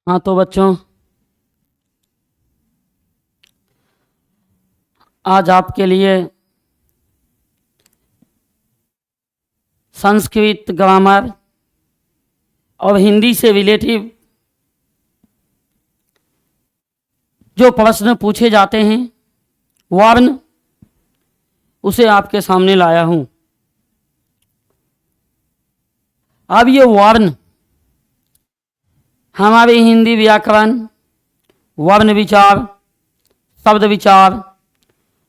हाँ तो बच्चों, आज आपके लिए संस्कृत ग्रामर और हिंदी से रिलेटिव जो प्रश्न पूछे जाते हैं वर्ण, उसे आपके सामने लाया हूं। अब ये वर्ण हमारे हिंदी व्याकरण, वर्ण विचार, शब्द विचार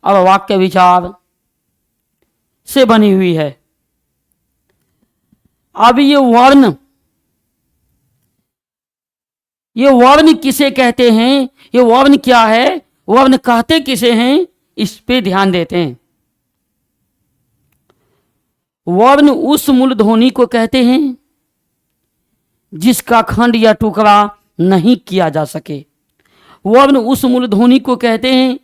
और वाक्य विचार से बनी हुई है। अब ये वर्ण किसे कहते हैं, ये वर्ण क्या है, वर्ण कहते किसे हैं, इस पे ध्यान देते हैं। वर्ण उस मूल ध्वनि को कहते हैं जिसका खंड या टुकड़ा नहीं किया जा सके। वर्ण उस मूल ध्वनि को कहते हैं,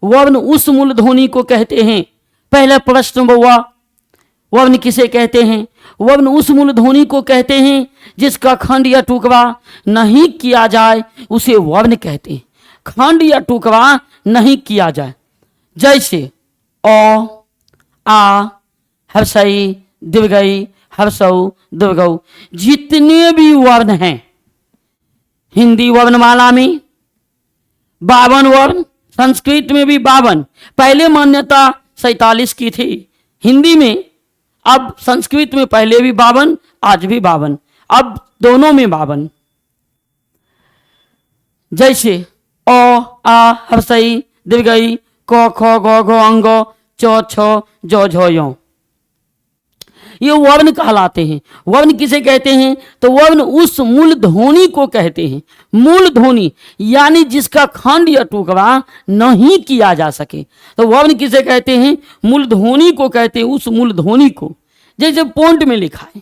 वर्ण उस मूल ध्वनि को कहते हैं। पहला प्रश्न हुआ, वर्ण किसे कहते हैं? वर्ण उस मूल ध्वनि को कहते हैं जिसका खंड या टुकड़ा नहीं किया जाए, उसे वर्ण कहते हैं। खंड या टुकड़ा नहीं किया जाए, जैसे अ, आ, हर्षई, दीर्घई, हर्षऊ, दीर्घऊ, जितने भी वर्ण हैं हिंदी वर्णमाला में 52 वर्ण, संस्कृत में भी 52। पहले मान्यता 47 की थी हिंदी में, अब संस्कृत में पहले भी 52, आज भी 52, अब दोनों में 52। जैसे अ, आ, हर्षई, दीर्घई, क, ख, ग, घ, अंग, च, छ, ज, झ, य, ये वर्ण कहलाते हैं। वर्ण किसे कहते हैं? तो वर्ण उस मूल ध्वनि को कहते हैं। मूल ध्वनि यानी जिसका खंड या टुकड़ा नहीं किया जा सके, तो वर्ण किसे कहते हैं? मूल ध्वनि को कहते हैं, उस मूल ध्वनि को। जैसे पॉइंट में लिखा है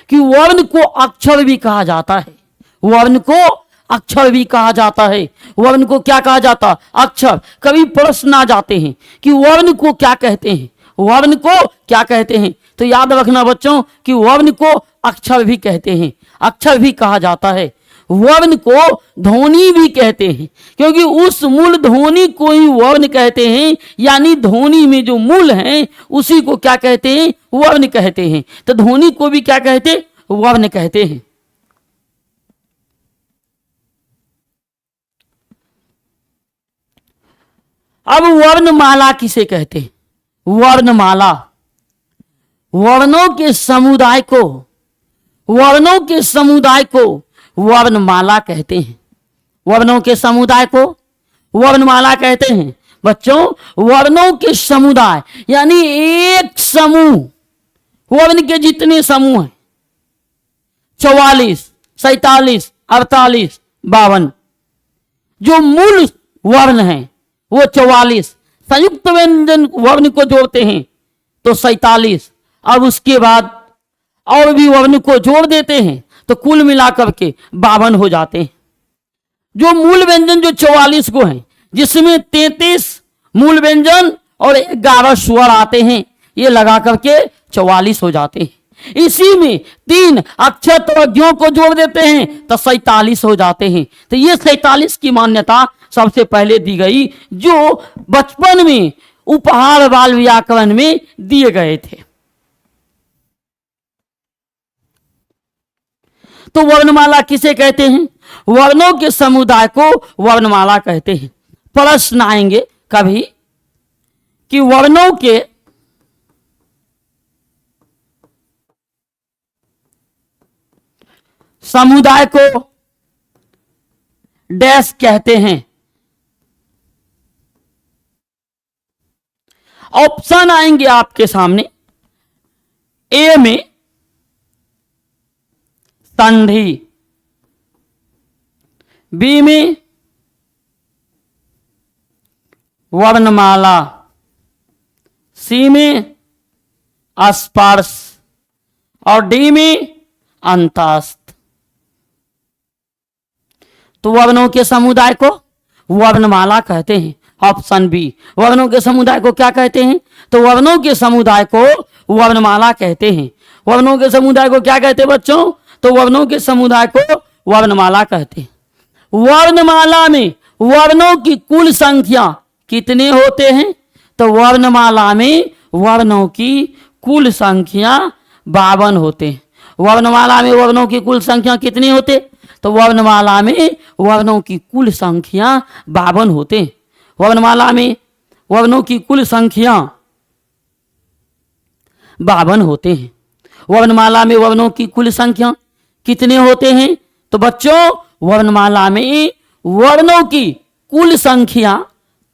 कि वर्ण को अक्षर भी कहा जाता है। वर्ण को अक्षर भी कहा जाता है। वर्ण को क्या कहा जाता? अक्षर। कभी प्रश्न आ जाते हैं कि वर्ण को क्या कहते हैं, वर्ण को क्या कहते हैं, तो याद रखना बच्चों कि वर्ण को अक्षर भी कहते हैं, अक्षर भी कहा जाता है। वर्ण को ध्वनि भी कहते हैं, क्योंकि उस मूल ध्वनि को ही वर्ण कहते हैं। यानी ध्वनि में जो मूल है उसी को क्या कहते हैं? वर्ण कहते हैं। तो ध्वनि को भी क्या कहते हैं? वर्ण कहते हैं। अब वर्णमाला किसे कहते हैं? वर्णमाला वर्णों के समुदाय को, वर्णों के समुदाय को वर्णमाला कहते हैं। वर्णों के समुदाय को वर्णमाला कहते हैं। बच्चों, वर्णों के समुदाय यानी एक समूह, वर्ण के जितने समूह हैं 44, 47, 48, 52, जो मूल वर्ण हैं वो 44, संयुक्त व्यंजन वर्ण को जोड़ते हैं तो 47, अब उसके बाद और भी वर्ण को जोड़ देते हैं तो कुल मिलाकर के 52 हो जाते हैं। जो मूल व्यंजन जो 44 को हैं, जिसमें 33 मूल व्यंजन और 11 स्वर आते हैं, ये लगा करके 44 हो जाते हैं। इसी में 3 अक्षर अवधियों को जोड़ देते हैं तो 47 हो जाते हैं। तो ये 47 की मान्यता सबसे पहले दी गई, जो बचपन में उपहार बाल व्याकरण में दिए गए थे। तो वर्णमाला किसे कहते हैं? वर्णों के समुदाय को वर्णमाला कहते हैं। प्रश्न आएंगे कभी कि वर्णों के समुदाय को डैश कहते हैं। ऑप्शन आएंगे आपके सामने। ए में संधि, बी में वर्णमाला, सी में स्पर्श और डी में अंतस्थ। तो वर्णों के समुदाय को वर्णमाला कहते हैं। ऑप्शन बी, वर्णों के समुदाय को क्या कहते हैं? तो वर्णों के समुदाय को वर्णमाला कहते हैं। वर्णों के समुदाय को क्या कहते हैं बच्चों? तो वर्णों के समुदाय को वर्णमाला कहते हैं। वर्णमाला में वर्णों की कुल संख्या कितने होते हैं? तो वर्णमाला में वर्णों की कुल संख्या 52 होते हैं। वर्णमाला में वर्णों की कुल संख्या कितनी होते? तो वर्णमाला में वर्णों की कुल संख्या 52 होते हैं। वर्णमाला में वर्णों की कुल संख्या 52 होते हैं। वर्णमाला में वर्णों की कुल संख्या कितने होते हैं? तो बच्चों वर्णमाला में वर्णों की कुल संख्या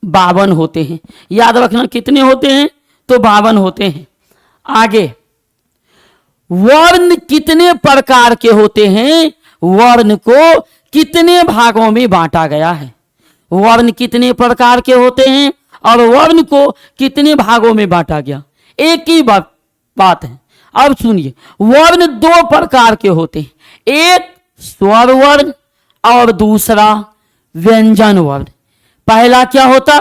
52 होते हैं। याद रखना कितने होते हैं? तो 52 होते हैं। आगे, वर्ण कितने प्रकार के होते हैं? वर्ण को कितने भागों में बांटा गया है? वर्ण कितने प्रकार के होते हैं और वर्ण को कितने भागों में बांटा गया? एक ही बात है। अब सुनिए, वर्ण 2 प्रकार के होते हैं, एक स्वर वर्ण और दूसरा व्यंजन वर्ण। पहला क्या होता?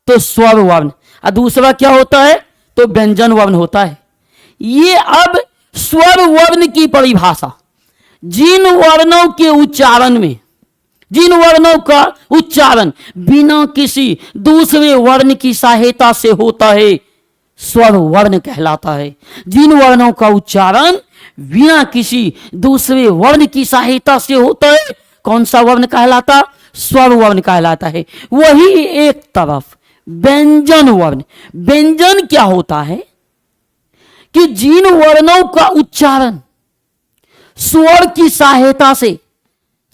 तो स्वर वर्ण, और दूसरा क्या होता है? तो व्यंजन वर्ण होता है। ये अब स्वर वर्ण की परिभाषा, जिन वर्णों के उच्चारण में, जिन वर्णों का उच्चारण बिना किसी दूसरे वर्ण की सहायता से होता है, स्वर वर्ण कहलाता है। जिन वर्णों का उच्चारण बिना किसी दूसरे वर्ण की सहायता से होता है, कौन सा वर्ण कहलाता? स्वर वर्ण कहलाता है। वही एक तरफ व्यंजन वर्ण। व्यंजन क्या होता है? कि जिन वर्णों का उच्चारण स्वर की सहायता से,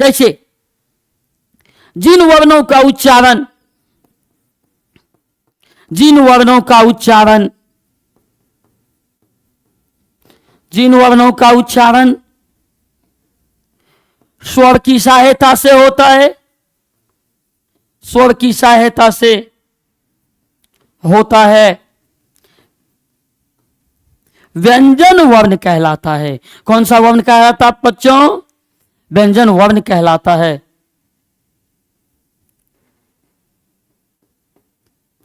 जैसे जिन वर्णों का उच्चारण जिन वर्णों का उच्चारण स्वर की सहायता से होता है, स्वर की सहायता से होता है, व्यंजन वर्ण कहलाता है। कौन सा वर्ण कहलाता बच्चों? व्यंजन वर्ण कहलाता है।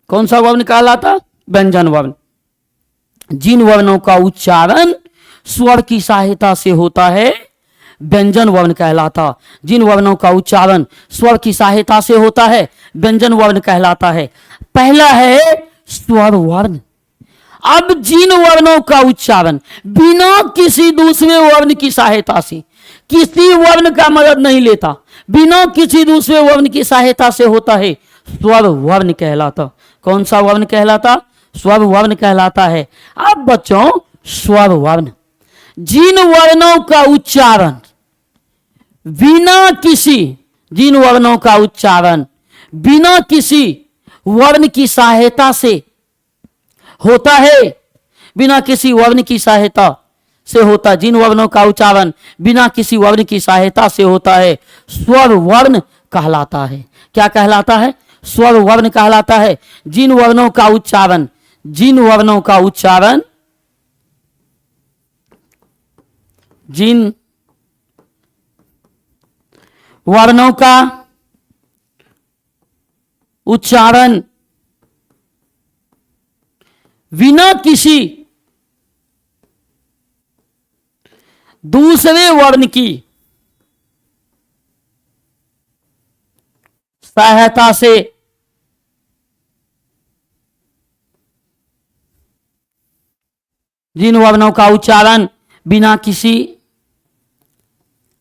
कौन सा वर्ण कहलाता? व्यंजन वर्ण। जिन वर्णों का उच्चारण स्वर की सहायता से होता है, व्यंजन वर्ण कहलाता। जिन वर्णों का उच्चारण स्वर की सहायता से होता है, व्यंजन वर्ण कहलाता है। पहला है स्वर वर्ण। अब जिन वर्णों का उच्चारण बिना किसी दूसरे वर्ण की सहायता से, किसी वर्ण का मदद नहीं लेता, बिना किसी दूसरे वर्ण की सहायता से होता है, स्वर वर्ण कहलाता। कौन सा वर्ण कहलाता? स्वर वर्ण कहलाता है। अब बच्चों स्वर वर्ण, जिन वर्णों का उच्चारण बिना किसी, जिन वर्णों का उच्चारण बिना किसी वर्ण की सहायता से होता है, बिना किसी वर्ण की सहायता से होता, जिन वर्णों का उच्चारण बिना किसी वर्ण की सहायता से होता है, स्वर वर्ण कहलाता है। क्या कहलाता है? स्वर वर्ण कहलाता है। जिन वर्णों का उच्चारण जिन वर्णों का उच्चारण बिना किसी दूसरे वर्ण की सहायता से जिन वर्णों का उच्चारण बिना किसी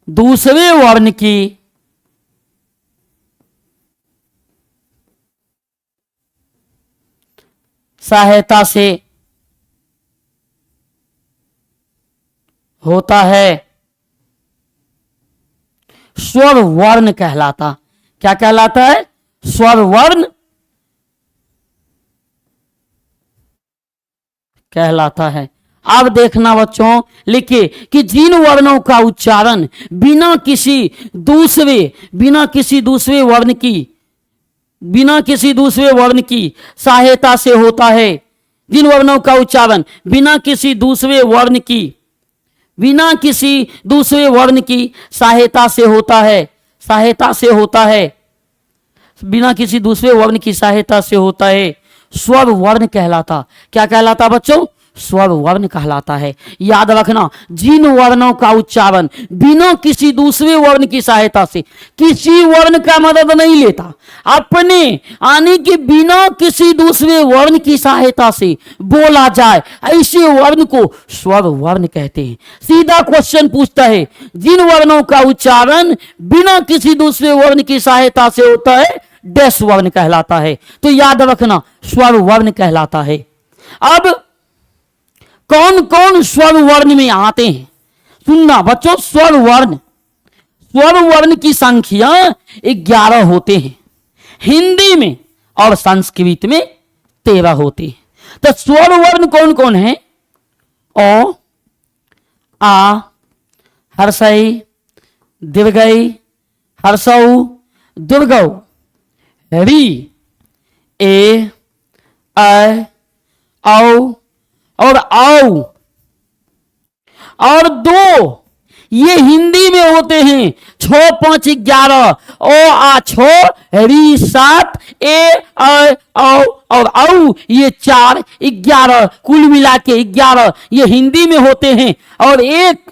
दूसरे वर्ण की सहायता से होता है, स्वर वर्ण कहलाता। क्या कहलाता है? स्वर वर्ण कहलाता है। अब देखना बच्चों, लिखिए कि जिन वर्णों का उच्चारण बिना किसी दूसरे वर्ण की सहायता से होता है, जिन वर्णों का उच्चारण बिना किसी दूसरे वर्ण की सहायता से होता है, बिना किसी दूसरे वर्ण की सहायता से होता है, स्वर वर्ण कहलाता। क्या कहलाता बच्चों? स्वर वर्ण कहलाता है। याद रखना, जिन वर्णों का उच्चारण बिना किसी दूसरे वर्ण की सहायता से, किसी वर्ण का मदद नहीं लेता, अपने यानी कि बिना किसी दूसरे वर्ण की सहायता से बोला जाए, ऐसे वर्ण को स्वर वर्ण कहते हैं। सीधा क्वेश्चन पूछता है, जिन वर्णों का उच्चारण बिना किसी दूसरे वर्ण की सहायता से होता है, डैश वर्ण कहलाता है। तो याद रखना, स्वर वर्ण कहलाता है। अब कौन कौन स्वर वर्ण में आते हैं, सुनना बच्चों। स्वर वर्ण की संख्या 11 होते हैं। हिंदी में और संस्कृत में 13 होते हैं। तो स्वर वर्ण कौन कौन है? ओ, आ, हर्षई, दीर्घई, हर्षऊ, दुर्गौ, री, ए, ऐ, औ और औ और 2 ये हिंदी में होते हैं। 6, 5, 11, ओ, आ 6, री 7, ए, ऐ, औ और औ ये 4, 11, कुल मिला के 11 ये हिंदी में होते हैं। और एक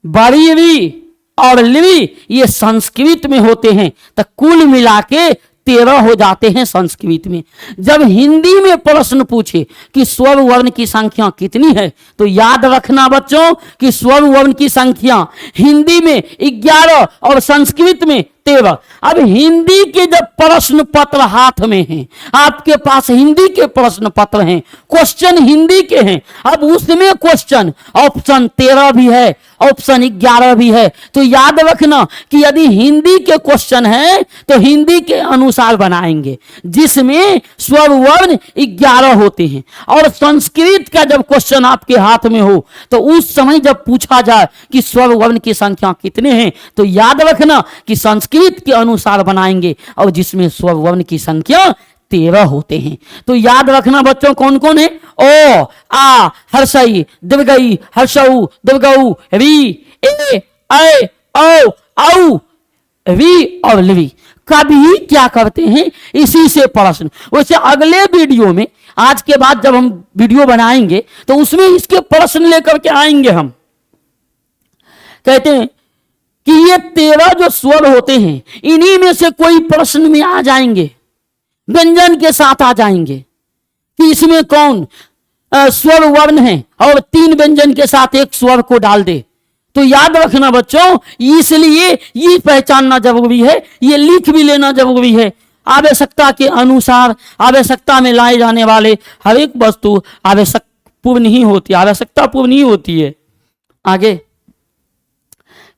बरीरी और लिवि ये संस्कृत में होते हैं। तो कुल मिला के 13 हो जाते हैं संस्कृत में। जब हिंदी में प्रश्न पूछे कि स्वर वर्ण की संख्या कितनी है, तो याद रखना बच्चों कि स्वर वर्ण की संख्या हिंदी में 11 और संस्कृत में 13। अब हिंदी के जब प्रश्न पत्र हाथ में हैं, आपके पास हिंदी के प्रश्न पत्र हैं, क्वेश्चन हिंदी के हैं, अब उसमें क्वेश्चन ऑप्शन 13 भी है, ऑप्शन 11 भी है। तो याद रखना कि यदि हिंदी के क्वेश्चन है तो हिंदी के अनुसार बनाएंगे, जिसमें स्वर वर्ण 11 होते हैं। और संस्कृत का जब क्वेश्चन आपके हाथ में हो तो उस समय जब पूछा जाए कि स्वर वर्ण की संख्या कितने हैं, तो याद रखना कि संस्कृत के अनुसार बनाएंगे और जिसमें स्वर वर्ण की संख्या 13 होते हैं। तो याद रखना बच्चों कौन कौन है? ओ, आ, हर्षई, दीर्घई, हर्षऊ, दुर्गऊ, री, ए, ऐ, औ, औ, री और लिवि। कभी क्या करते हैं, इसी से प्रश्न। वैसे अगले वीडियो में, आज के बाद जब हम वीडियो बनाएंगे तो उसमें इसके प्रश्न लेकर के आएंगे। हम कहते हैं कि ये 13 जो स्वर होते हैं, इन्हीं में से कोई प्रश्न में आ जाएंगे, व्यंजन के साथ आ जाएंगे कि इसमें कौन स्वर वर्ण है और 3 व्यंजन के साथ एक स्वर को डाल दे। तो याद रखना बच्चों, इसलिए ये पहचानना जरूरी है, ये लिख भी लेना जरूरी है। आवश्यकता के अनुसार आवश्यकता में लाए जाने वाले हर एक वस्तु पूर्ण ही होती है, आवश्यकता पूर्ण ही होती है। आगे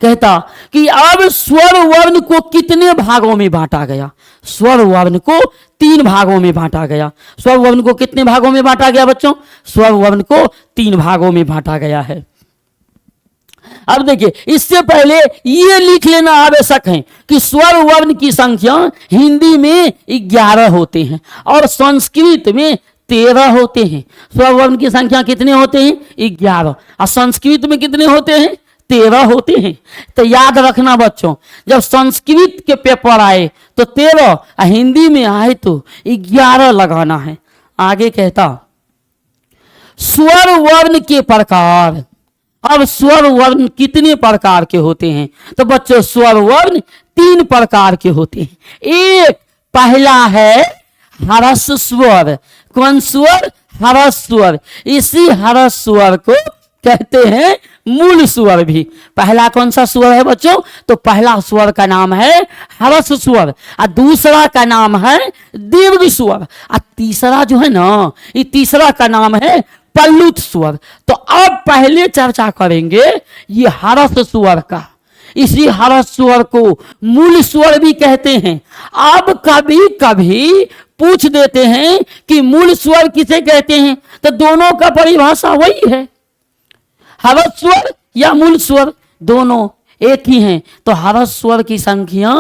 कहता कि अब स्वर वर्ण को कितने भागों में बांटा गया? स्वर वर्ण को 3 भागों में बांटा गया। स्वर वर्ण को कितने भागों में बांटा गया बच्चों? स्वर वर्ण को 3 भागों में बांटा गया है। अब देखिए, इससे पहले ये लिख लेना आवश्यक है कि स्वर वर्ण की संख्या हिंदी में 11 होते हैं और संस्कृत में 13 होते हैं। स्वर वर्ण की संख्या कितने होते हैं? 11। और संस्कृत में कितने होते हैं? 13 होते हैं। तो याद रखना बच्चों, जब संस्कृत के पेपर आए तो 13, हिंदी में आए तो 11 लगाना है। आगे कहता स्वर वर्ण के प्रकार। अब स्वर वर्ण कितने प्रकार के होते हैं? तो बच्चों स्वर वर्ण 3 प्रकार के होते हैं। एक पहला है हरस स्वर। कौन स्वर? हरस स्वर। इसी हरस स्वर को कहते हैं मूल स्वर भी। पहला कौन सा स्वर है बच्चों? तो पहला स्वर का नाम है हरस स्वर और दूसरा का नाम है दीर्घ स्वर और तीसरा जो है ना, ये तीसरा का नाम है पल्लुत स्वर। तो अब पहले चर्चा करेंगे ये हरस स्वर का। इसी हरस स्वर को मूल स्वर भी कहते हैं। अब कभी कभी पूछ देते हैं कि मूल स्वर किसे कहते हैं, तो दोनों का परिभाषा वही है, हरस स्वर या मूल स्वर दोनों एक ही हैं। तो हरस स्वर की संख्या,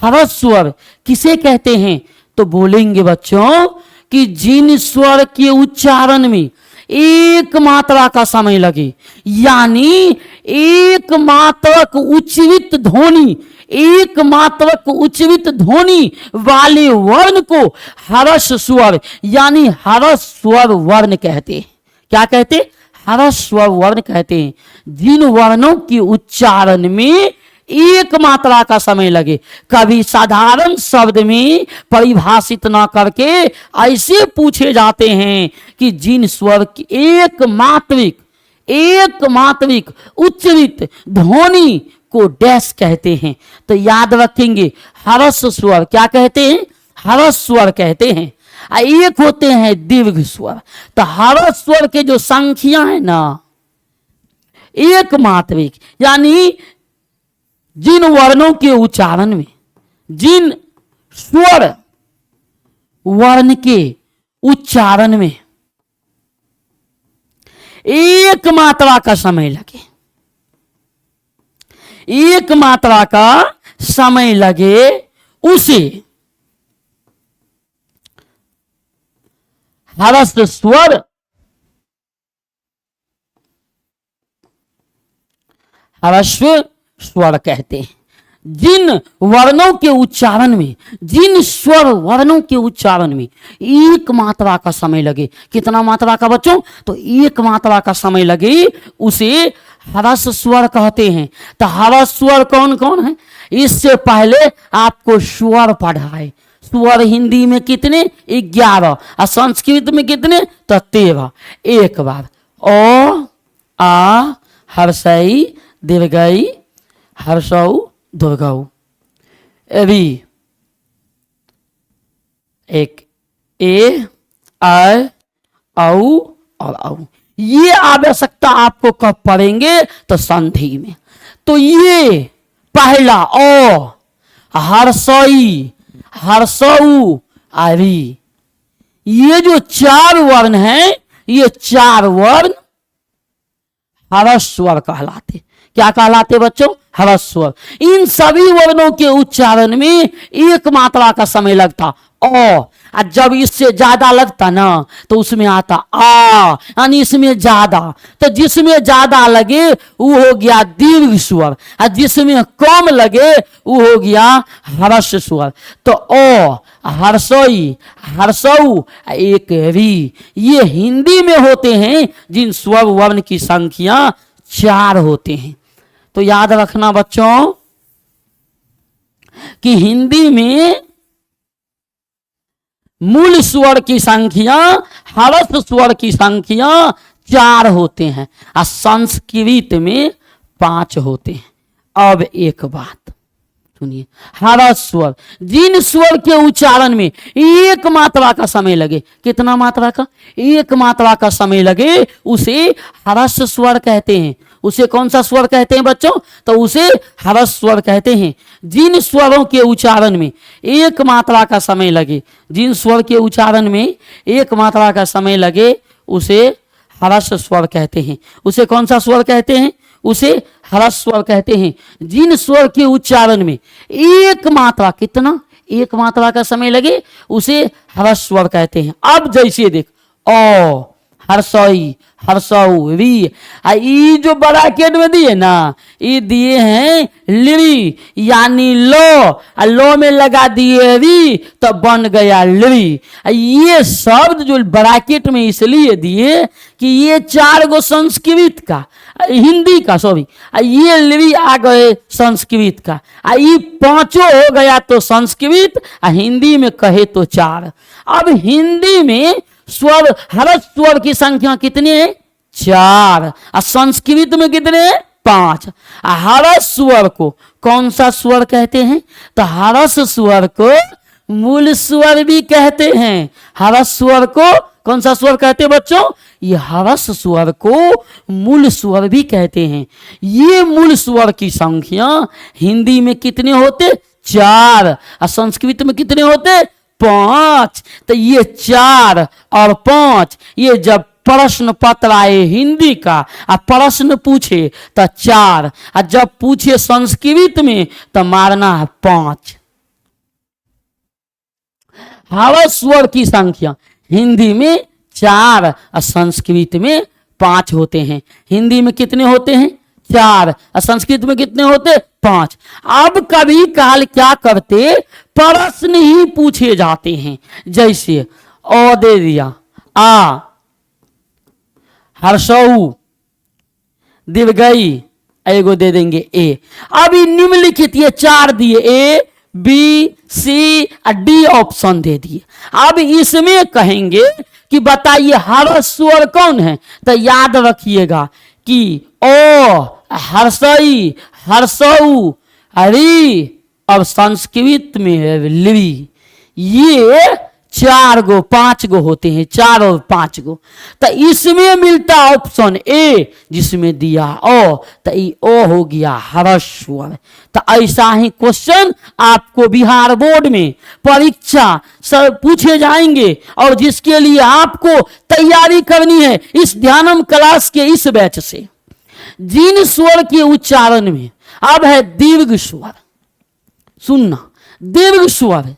हरस स्वर किसे कहते हैं? तो बोलेंगे बच्चों कि जिन स्वर के उच्चारण में एक मात्रा का समय लगे, यानी एक मात्रक उच्चरित ध्वनि एक मात्रक उच्चरित ध्वनि वाले वर्ण को हर्ष स्वर यानी हर्ष स्वर वर्ण कहते हैं। क्या कहते हैं? हर्ष स्वर वर्ण कहते हैं। जिन वर्णों के उच्चारण में एक मात्रा का समय लगे, कभी साधारण शब्द में परिभाषित ना करके ऐसे पूछे जाते हैं कि जिन स्वर की एक मात्रिक उच्चरित ध्वनि को डैश कहते हैं। तो याद रखेंगे, हर्ष स्वर क्या कहते हैं? हर्ष स्वर कहते हैं। एक होते हैं दीर्घ स्वर। तो हर्ष स्वर के जो संख्या है ना, एक मात्रिक यानी जिन वर्णों के उच्चारण में, जिन स्वर वर्ण के उच्चारण में एक मात्रा का समय लगे, एक मात्रा का समय लगे, उसे हर्ष स्वर, ह्रस्व स्वर कहते हैं। जिन वर्णों के उच्चारण में, जिन स्वर वर्णों के उच्चारण में एक मात्रा का समय लगे, कितना मात्रा का बच्चों? तो एक मात्रा का समय लगे, उसे हर्ष स्वर कहते हैं। तो हर्ष स्वर कौन कौन है? इससे पहले आपको स्वर पढ़ा है। स्वर हिंदी में कितने? 11 और संस्कृत में कितने? तो 13। एक बार ओ आ हर्षई दीर्घई हर्षौ दुर्गौ, अभी एक ए आ औ और औ। ये आवश्यकता आपको कब पढ़ेंगे? तो संधि में। तो ये पहला ओ, हर्षई हर्षौ आरी, ये जो 4 वर्ण हैं, ये 4 वर्ण हर्ष स्वर कहलाते। क्या कहलाते बच्चों? हर्ष स्वर। इन सभी वर्णों के उच्चारण में एक मात्रा का समय लगता ओ, और जब इससे ज्यादा लगता ना तो उसमें आता आ, यानी इसमें ज्यादा। तो जिसमें ज्यादा लगे वो हो गया दीर्घ स्वर, और जिसमें कम लगे वो हो गया हर्ष स्वर। तो ओ, हर्षई हर्षौ एक री, ये हिंदी में होते हैं जिन स्वर वर्ण की संख्या 4 होते हैं। तो याद रखना बच्चों कि हिंदी में मूल स्वर की संख्या, हर्ष स्वर की संख्या 4 होते हैं, और संस्कृत में 5 होते हैं। अब एक बात सुनिए, हर्ष स्वर, जिन स्वर के उच्चारण में एक मात्रा का समय लगे, कितना मात्रा का? एक मात्रा का समय लगे, उसे हर्ष स्वर कहते हैं। उसे कौन सा स्वर कहते हैं बच्चों? तो उसे हर्ष स्वर कहते हैं। जिन स्वरों के उच्चारण में एक मात्रा का समय लगे, जिन स्वर के उच्चारण में एक मात्रा का समय लगे, उसे हर्ष स्वर कहते हैं। उसे कौन सा स्वर कहते हैं? उसे हर्ष स्वर कहते हैं। जिन स्वर के उच्चारण में एक मात्रा, कितना? एक मात्रा का समय लगे, उसे हर्ष स्वर कहते हैं। अब जैसे देख, ओ, हर्षई हर्षौ री, ये जो ब्रैकेट में दिए ना, ये दिए हैं लिरी यानी लो, लो में लगा दिए री तो बन गया लिरी। ये शब्द जो ब्रैकेट में इसलिए दिए कि ये 4 गो संस्कृत का, हिंदी का सॉरी, ये लिरी आ गए संस्कृत का, ये 5 हो गया तो संस्कृत, हिंदी में कहे तो 4। अब हिंदी में स्वर, हर्ष स्वर की संख्या कितनी है? 4, और संस्कृत में कितने हैं? 5। हर्ष स्वर को कौन सा स्वर कहते हैं? तो हर्ष स्वर को मूल स्वर भी कहते हैं। हर्ष स्वर को कौन सा स्वर कहते हैं बच्चों? ये हर्ष स्वर को मूल स्वर भी कहते हैं। ये मूल स्वर की संख्या हिंदी में कितने होते? 4, और संस्कृत में कितने होते? 5। तो ये 4 और 5, ये जब प्रश्न पत्र आए हिंदी का और प्रश्न पूछे तो 4, और जब पूछे संस्कृत में तो मारना है 5। हर्ष स्वर की संख्या हिंदी में 4 और संस्कृत में 5 होते हैं। हिंदी में कितने होते हैं? 4, और संस्कृत में कितने होते? 5। अब कभी काल क्या करते, प्रश्न ही पूछे जाते हैं। जैसे ओ दे दिया, आ, हर्षऊ, दिवगई, एगो दे देंगे ए। अभी निम्नलिखित ये 4 दिए, ए बी सी और डी ऑप्शन दे दिए। अब इसमें कहेंगे कि बताइए हर स्वर कौन है, तो याद रखिएगा कि ओ, हर्षई, हर्षऊ, हरी, अब संस्कृत में है लिवि। ये 4 गो 5 गो होते हैं, 4 और 5 गो। तो इसमें मिलता ऑप्शन ए, जिसमें दिया ओ, तो ओ हो गया हरस्वर। तो ऐसा ही क्वेश्चन आपको बिहार बोर्ड में परीक्षा सर पूछे जाएंगे, और जिसके लिए आपको तैयारी करनी है इस ध्यानम क्लास के इस बैच से। जिन स्वर के उच्चारण में अब है दीर्घ स्वर, सुनना, दीर्घ स्वर,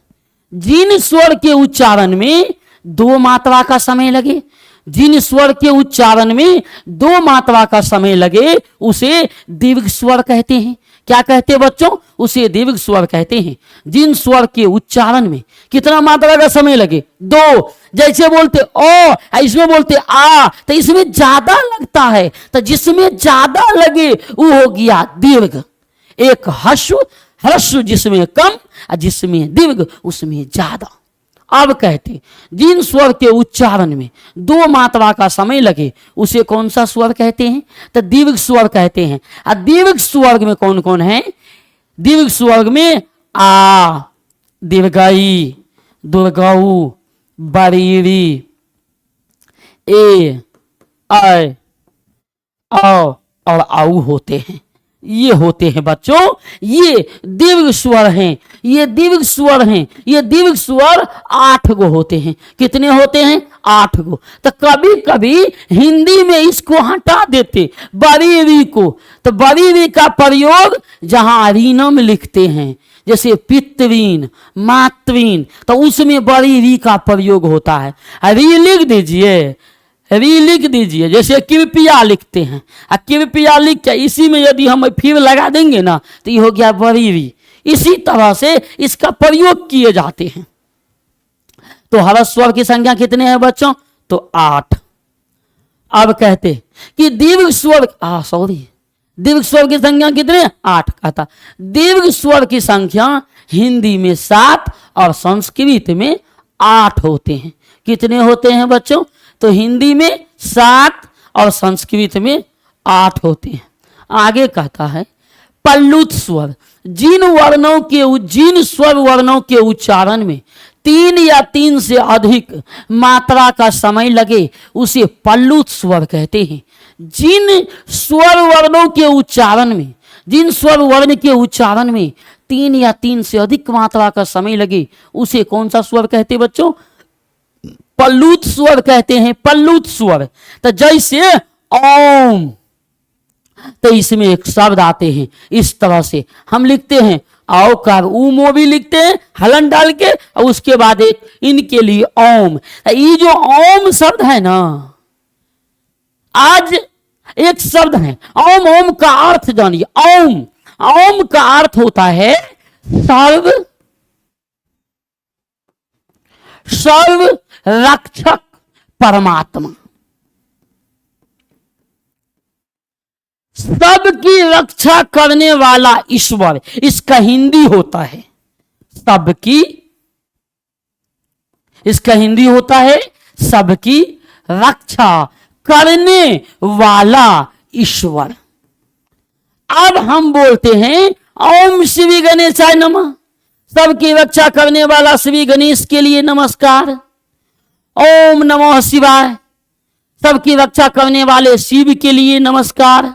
जिन स्वर के उच्चारण में 2 मात्रा का समय लगे, जिन स्वर के उच्चारण में 2 मात्रा का समय लगे, उसे दीर्घ स्वर कहते हैं। क्या कहते हैं बच्चों? उसे दीर्घ स्वर कहते हैं। जिन स्वर के उच्चारण में कितना मात्रा का समय लगे? 2। जैसे बोलते ओ, इसमें बोलते आ, तो इसमें ज्यादा लगता है, तो जिसमें ज्यादा लगे वो हो गया दीर्घ। एक ह्रस्व, ह्रस्व जिसमें कम, और जिसमें दीर्घ उसमें ज्यादा। अब कहते जिन स्वर के उच्चारण में 2 मात्रा का समय लगे उसे कौन सा स्वर कहते हैं? तो दीर्घ स्वर कहते हैं। और दीर्घ स्वर में कौन कौन है? दीर्घ स्वर में आ, दीर्घई, दुर्गऊ, बरीरी, ए, ऐ, औ और आऊ होते हैं। ये होते हैं बच्चों, ये दीर्घ स्वर हैं, ये दीर्घ स्वर हैं। ये दीर्घ स्वर 8 गो होते हैं। कितने होते हैं? 8 गो। तो कभी कभी हिंदी में इसको हटा देते, बरीरी को। तो बरीरी का प्रयोग जहां रीनम लिखते हैं, जैसे पितृवीन, मातृवीन, तो उसमें बरीरी का प्रयोग होता है। री लिख दीजिए, री लिख दीजिए, जैसे कृपया लिखते हैं, कृपया लिख के इसी में यदि हम फिर लगा देंगे ना, तो ये हो गया बरीरी। इसी तरह से इसका प्रयोग किए जाते हैं। तो हर स्वर की संख्या कितने हैं बच्चों? तो 8। अब कहते कि दीर्घ स्वर, दीर्घ स्वर की संख्या कितने? 8 कहता। दीर्घ स्वर की संख्या हिंदी में 7 और संस्कृत में 8 होते हैं। कितने होते हैं बच्चों? तो हिंदी में 7 और संस्कृत में 8 होते हैं। आगे कहता है पल्लुत स्वर, जिन वर्णों के, जिन स्वर वर्णों के उच्चारण में 3 या 3 से अधिक मात्रा का समय लगे उसे पल्लुत स्वर कहते हैं। जिन स्वर वर्णों के उच्चारण में, जिन स्वर वर्ण के उच्चारण में 3 या 3 से अधिक मात्रा का समय लगे उसे कौन सा स्वर कहते हैं बच्चों? पल्लुत स्वर कहते हैं। पल्लुत स्वर, तो जैसे ओम, तो इसमें एक शब्द आते हैं इस तरह से हम लिखते हैं, औकार उमो भी लिखते हैं हलन डाल के, और उसके बाद एक इनके लिए ओम। ये जो ओम शब्द है ना, आज एक शब्द है ओम। ओम का अर्थ जानिए। ओम, ओम का अर्थ होता है सर्व, सर्व रक्षक परमात्मा, सबकी रक्षा करने वाला ईश्वर, इसका हिंदी होता है सबकी, इसका हिंदी होता है सबकी रक्षा करने वाला ईश्वर। अब हम बोलते हैं ओम श्री गणेशाय नमः, सबकी रक्षा करने वाला श्री गणेश के लिए नमस्कार। ओम नमः शिवाय, सबकी रक्षा करने वाले शिव के लिए नमस्कार।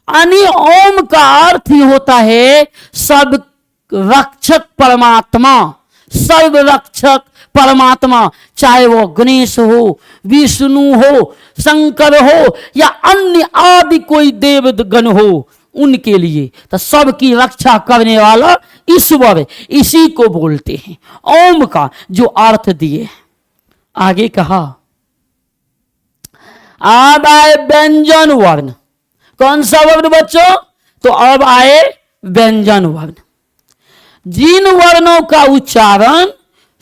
यानी ओम का अर्थ ही होता है सब रक्षक परमात्मा, सर्व रक्षक परमात्मा, चाहे वो गणेश हो, विष्णु हो, शंकर हो या अन्य आदि कोई देवगण हो, उनके लिए तो सबकी रक्षा करने वाला ईश्वर, इसी को बोलते हैं ओम का जो अर्थ दिए। आगे कहा अब आए व्यंजन वर्ण, कौन सा वर्ण बच्चों? तो अब आए व्यंजन वर्ण। जिन वर्णों का उच्चारण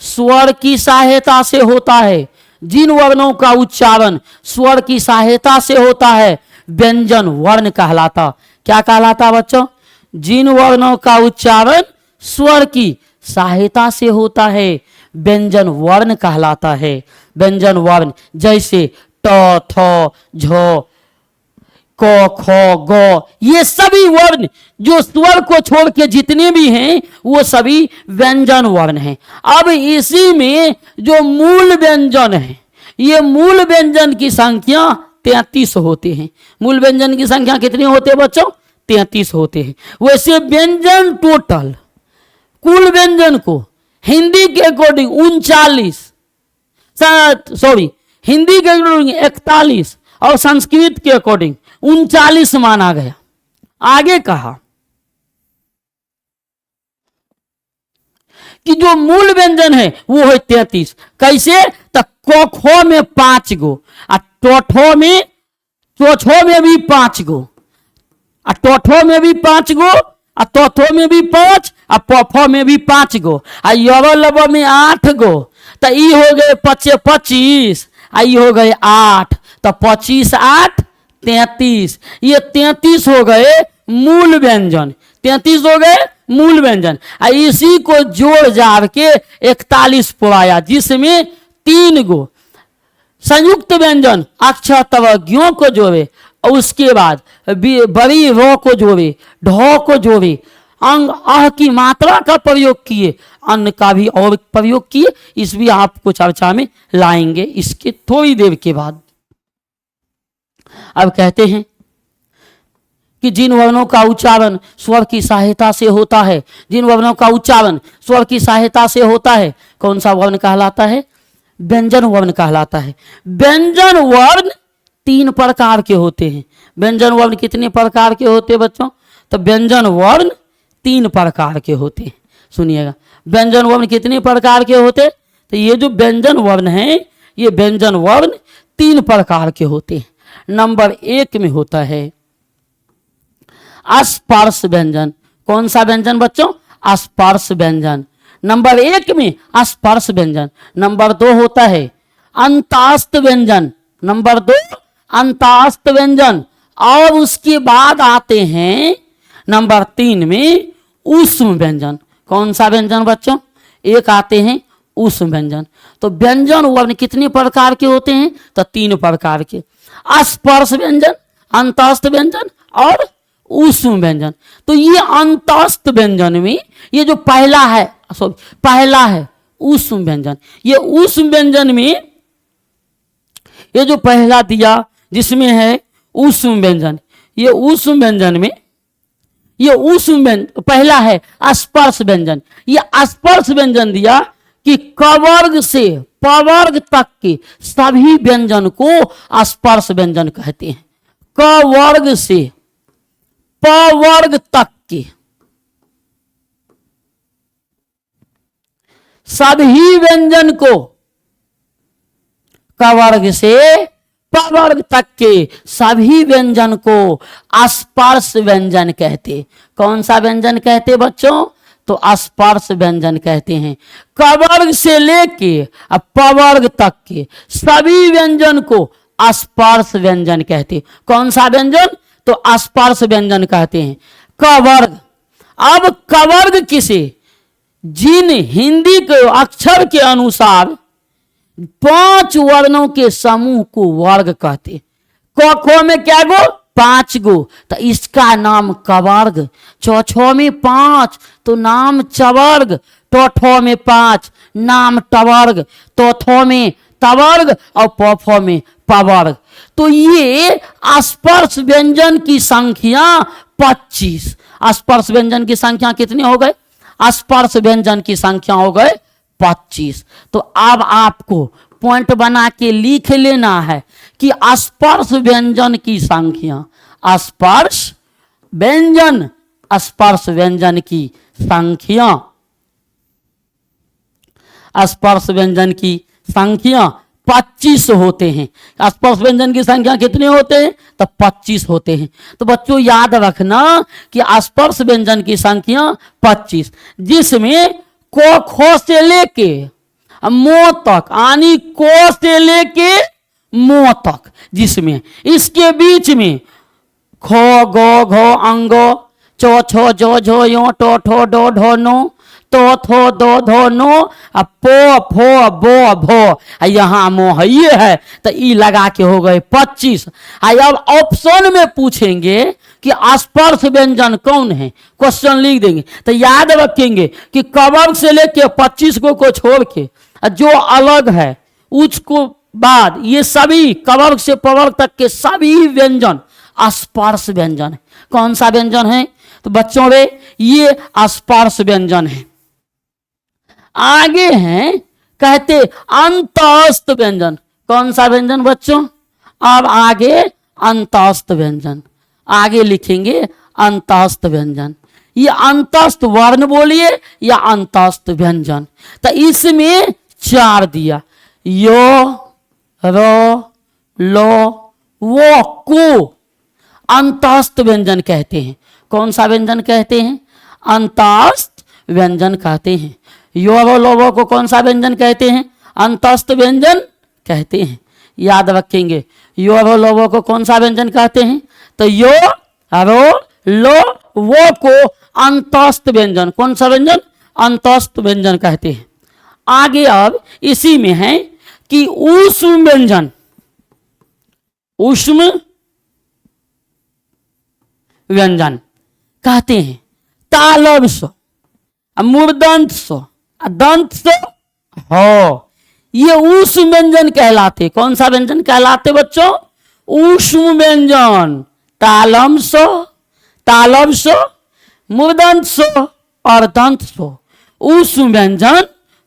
स्वर की सहायता से होता है, जिन वर्णों का उच्चारण स्वर की सहायता से होता है, व्यंजन वर्ण कहलाता। क्या कहलाता बच्चों? जिन वर्णों का उच्चारण स्वर की सहायता से होता है, व्यंजन वर्ण कहलाता है। व्यंजन वर्ण जैसे ट, थ, झ, क, ख, ग, ये सभी वर्ण जो स्वर को छोड़ के जितने भी हैं वो सभी व्यंजन वर्ण हैं। अब इसी में जो मूल व्यंजन है, ये मूल व्यंजन की संख्या 33 होते हैं। मूल व्यंजन की संख्या कितनी होते हैं बच्चों? 33 होते हैं। वैसे व्यंजन टोटल कुल व्यंजन को हिंदी के अकॉर्डिंग 39, सॉरी हिंदी के अकॉर्डिंग 41 और संस्कृत के अकॉर्डिंग 39 माना गया। आगे कहा कि जो मूल व्यंजन है वो है 33। कैसे? तो क ख में 5 गो, टोठो में चोछो में भी 5 गो, टोठो में भी 5 गो, तोथो में भी 5, पफो में भी 5 गो, यव लब में 8 गो। तो ई हो गए 25, आई हो गए 8, तो 25 8 33। ये 33 हो गए मूल व्यंजन, 33 हो गए मूल व्यंजन। इसी को जोड़ जाड़ के 41 पुराया, जिसमें 3 गो संयुक्त व्यंजन अक्षर तवज्ञों को जोड़े और उसके बाद बड़ी रो को जोड़े, ढो को जोड़े, अंग अह की मात्रा का प्रयोग किए, अन्न का भी और प्रयोग किए। इस भी आपको चर्चा में लाएंगे इसके थोड़ी देर के बाद। अब कहते हैं कि जिन वर्णों का उच्चारण स्वर की सहायता से होता है, जिन वर्णों का उच्चारण स्वर की सहायता से होता है, कौन सा वर्ण कहलाता है? व्यंजन वर्ण कहलाता है। व्यंजन वर्ण 3 प्रकार के होते हैं। व्यंजन वर्ण कितने प्रकार के होते हैं बच्चों? तो व्यंजन वर्ण 3 प्रकार के होते हैं। सुनिएगा, व्यंजन वर्ण कितने प्रकार के होते? तो ये जो व्यंजन वर्ण है, ये व्यंजन वर्ण 3 प्रकार के होते हैं। नंबर 1 में होता है स्पर्श व्यंजन। कौन सा व्यंजन बच्चों? स्पर्श व्यंजन। नंबर 1 में स्पर्श व्यंजन। नंबर 2 होता है अंतस्थ व्यंजन। नंबर 2 अंतस्थ व्यंजन। और उसके बाद आते हैं नंबर 3 में ऊष्म व्यंजन। कौन सा व्यंजन बच्चों? एक आते हैं ऊष्म व्यंजन। तो व्यंजन वर्ण कितने प्रकार के होते हैं? तो 3 प्रकार के, स्पर्श व्यंजन, अंतस्थ व्यंजन और ऊष्म व्यंजन। तो ये अंतस्थ व्यंजन में ये जो पहला है ऊष्म व्यंजन। ये ऊष्म व्यंजन में ये जो पहला दिया जिसमें है ऊष्म व्यंजन, ये ऊष्म व्यंजन में ये ऊष्म व्यंजन पहला है स्पर्श व्यंजन। ये स्पर्श व्यंजन दिया कि कवर्ग से पवर्ग तक के सभी व्यंजन को स्पर्श व्यंजन कहते हैं। कवर्ग से पवर्ग तक के सभी व्यंजन को, कवर्ग से पवर्ग तक के सभी व्यंजन को स्पर्श व्यंजन कहते। कौन सा व्यंजन कहते बच्चों? तो स्पर्श व्यंजन कहते हैं। कवर्ग से लेके पवर्ग तक के सभी व्यंजन को स्पर्श व्यंजन कहते। कौन सा व्यंजन? तो स्पर्श व्यंजन कहते हैं। कवर्ग, अब कवर्ग किसे? जिन हिंदी के अक्षर के अनुसार 5 वर्णों के समूह को वर्ग कहते। क ख में क्या गो? 5 गो, तो इसका नाम कवर्ग। चौछो में 5 तो नाम चवर्ग। टोठो में 5 नाम टवर्ग। तोथो में तवर्ग और पफो में पवर्ग। तो ये स्पर्श व्यंजन की संख्या 25। स्पर्श व्यंजन की संख्या कितनी हो गए? स्पर्श व्यंजन की संख्या हो गए 25। तो अब आपको पॉइंट बना के लिख लेना है कि स्पर्श व्यंजन की संख्या, स्पर्श व्यंजन, स्पर्श व्यंजन की संख्या, स्पर्श व्यंजन की संख्या 25 होते हैं। स्पर्श व्यंजन की संख्या कितने होते हैं? तो 25 होते हैं। तो बच्चों याद रखना कि स्पर्श व्यंजन की संख्या 25, जिसमें को खो से लेके मो तक, यानी को से लेके मो तक, जिसमें इसके बीच में खो गो घो अंगो चो छो जो झो यो टो ठो डो ढो नो तो थो दो धो नो पो फो बो भो, यहाँ मोह ये है तो ई लगा के हो गए 25। अब ऑप्शन में पूछेंगे कि स्पर्श व्यंजन कौन है, क्वेश्चन लिख देंगे तो याद रखेंगे कि कवर्ग से लेके 25 को छोड़ के जो अलग है उसको बाद ये सभी कवर्ग से प्रवर्ग तक के सभी व्यंजन स्पर्श व्यंजन है। कौन सा व्यंजन है? तो बच्चों रे ये स्पर्श व्यंजन है। आगे हैं कहते अंतस्थ व्यंजन। कौन सा व्यंजन बच्चों? अब आगे अंतस्थ व्यंजन, आगे लिखेंगे अंतस्थ व्यंजन। ये अंतस्थ वर्ण बोलिए या अंतस्थ व्यंजन। तो इसमें 4 दिया, यो रो लो वो को अंतस्थ व्यंजन कहते हैं। कौन सा व्यंजन कहते हैं? अंतस्थ व्यंजन कहते हैं। यो रो लो को कौन सा व्यंजन कहते हैं? अंतस्थ व्यंजन कहते हैं। याद रखेंगे यो रो लो को कौन सा व्यंजन कहते हैं? तो यो रो लो वो को अंतस्थ व्यंजन, कौन सा व्यंजन? अंतस्थ व्यंजन कहते हैं। आगे अब इसी में है कि ऊष्म व्यंजन, ऊष्म व्यंजन कहते हैं। तालब सो, मूर्धन्य सो, दंत सो हो, ये ऊष्म व्यंजन कहलाते। कौन सा व्यंजन कहलाते बच्चों? ऊष्म व्यंजन। तालम सो, मूर्धन्य सो और दंत सो ऊष्म व्यंजन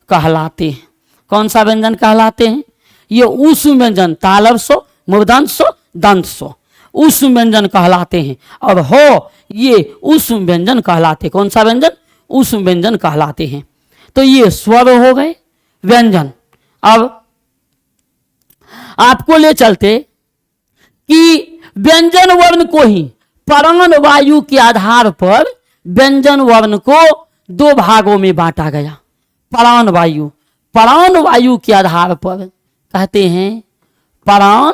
कहलाते हैं। कौन सा व्यंजन कहलाते हैं? ये ऊष्म व्यंजन तालब सो, मूर्धन्य सो, दंत सो ऊष्म व्यंजन कहलाते हैं। और हो ये ऊष्म व्यंजन कहलाते। कौन सा व्यंजन? ऊष्म व्यंजन कहलाते हैं। तो ये स्वर हो गए व्यंजन। अब आपको ले चलते कि व्यंजन वर्ण को ही प्राण वायु के आधार पर व्यंजन वर्ण को 2 भागों में बांटा गया। प्राण वायु के आधार पर कहते हैं प्राण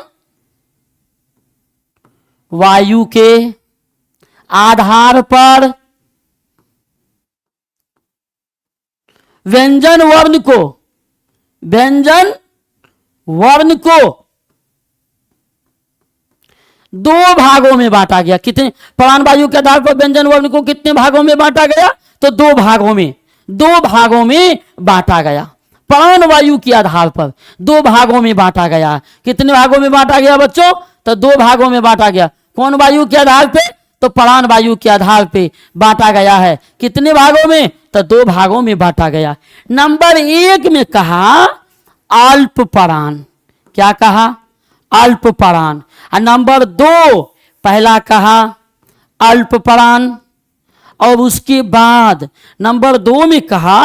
वायु के आधार पर व्यंजन वर्ण को 2 भागों में बांटा गया। कितने? प्राण वायु के आधार पर व्यंजन वर्ण को कितने भागों में बांटा गया? तो 2 भागों में बांटा गया। प्राण वायु के आधार पर 2 भागों में बांटा गया। कितने भागों में बांटा गया बच्चों? तो 2 भागों में बांटा गया। कौन वायु के आधार पे? तो प्राण वायु के आधार पे बांटा गया है। कितने भागों में? तो 2 भागों में बांटा गया। नंबर 1 में कहा अल्प प्राण। क्या कहा? अल्प प्राण। और नंबर 2 पहला कहा अल्प प्राण और उसके बाद नंबर 2 में कहा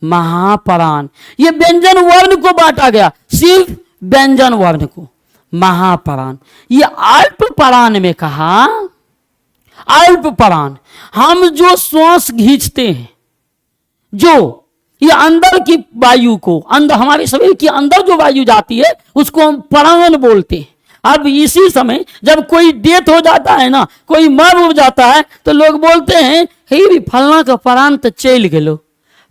महाप्राण। ये व्यंजन वर्ण को बांटा गया, सिर्फ व्यंजन वर्ण को महाप्राण। ये अल्प प्राण में कहा अल्प प्राण हम जो श्वास खींचते हैं, जो ये अंदर की वायु को, अंदर हमारे शरीर के अंदर जो वायु जाती है उसको हम प्राण बोलते हैं। अब इसी समय जब कोई डेथ हो जाता है ना, कोई मर उड़ जाता है तो लोग बोलते हैं हे भी फलना का प्राण तो चल गलो,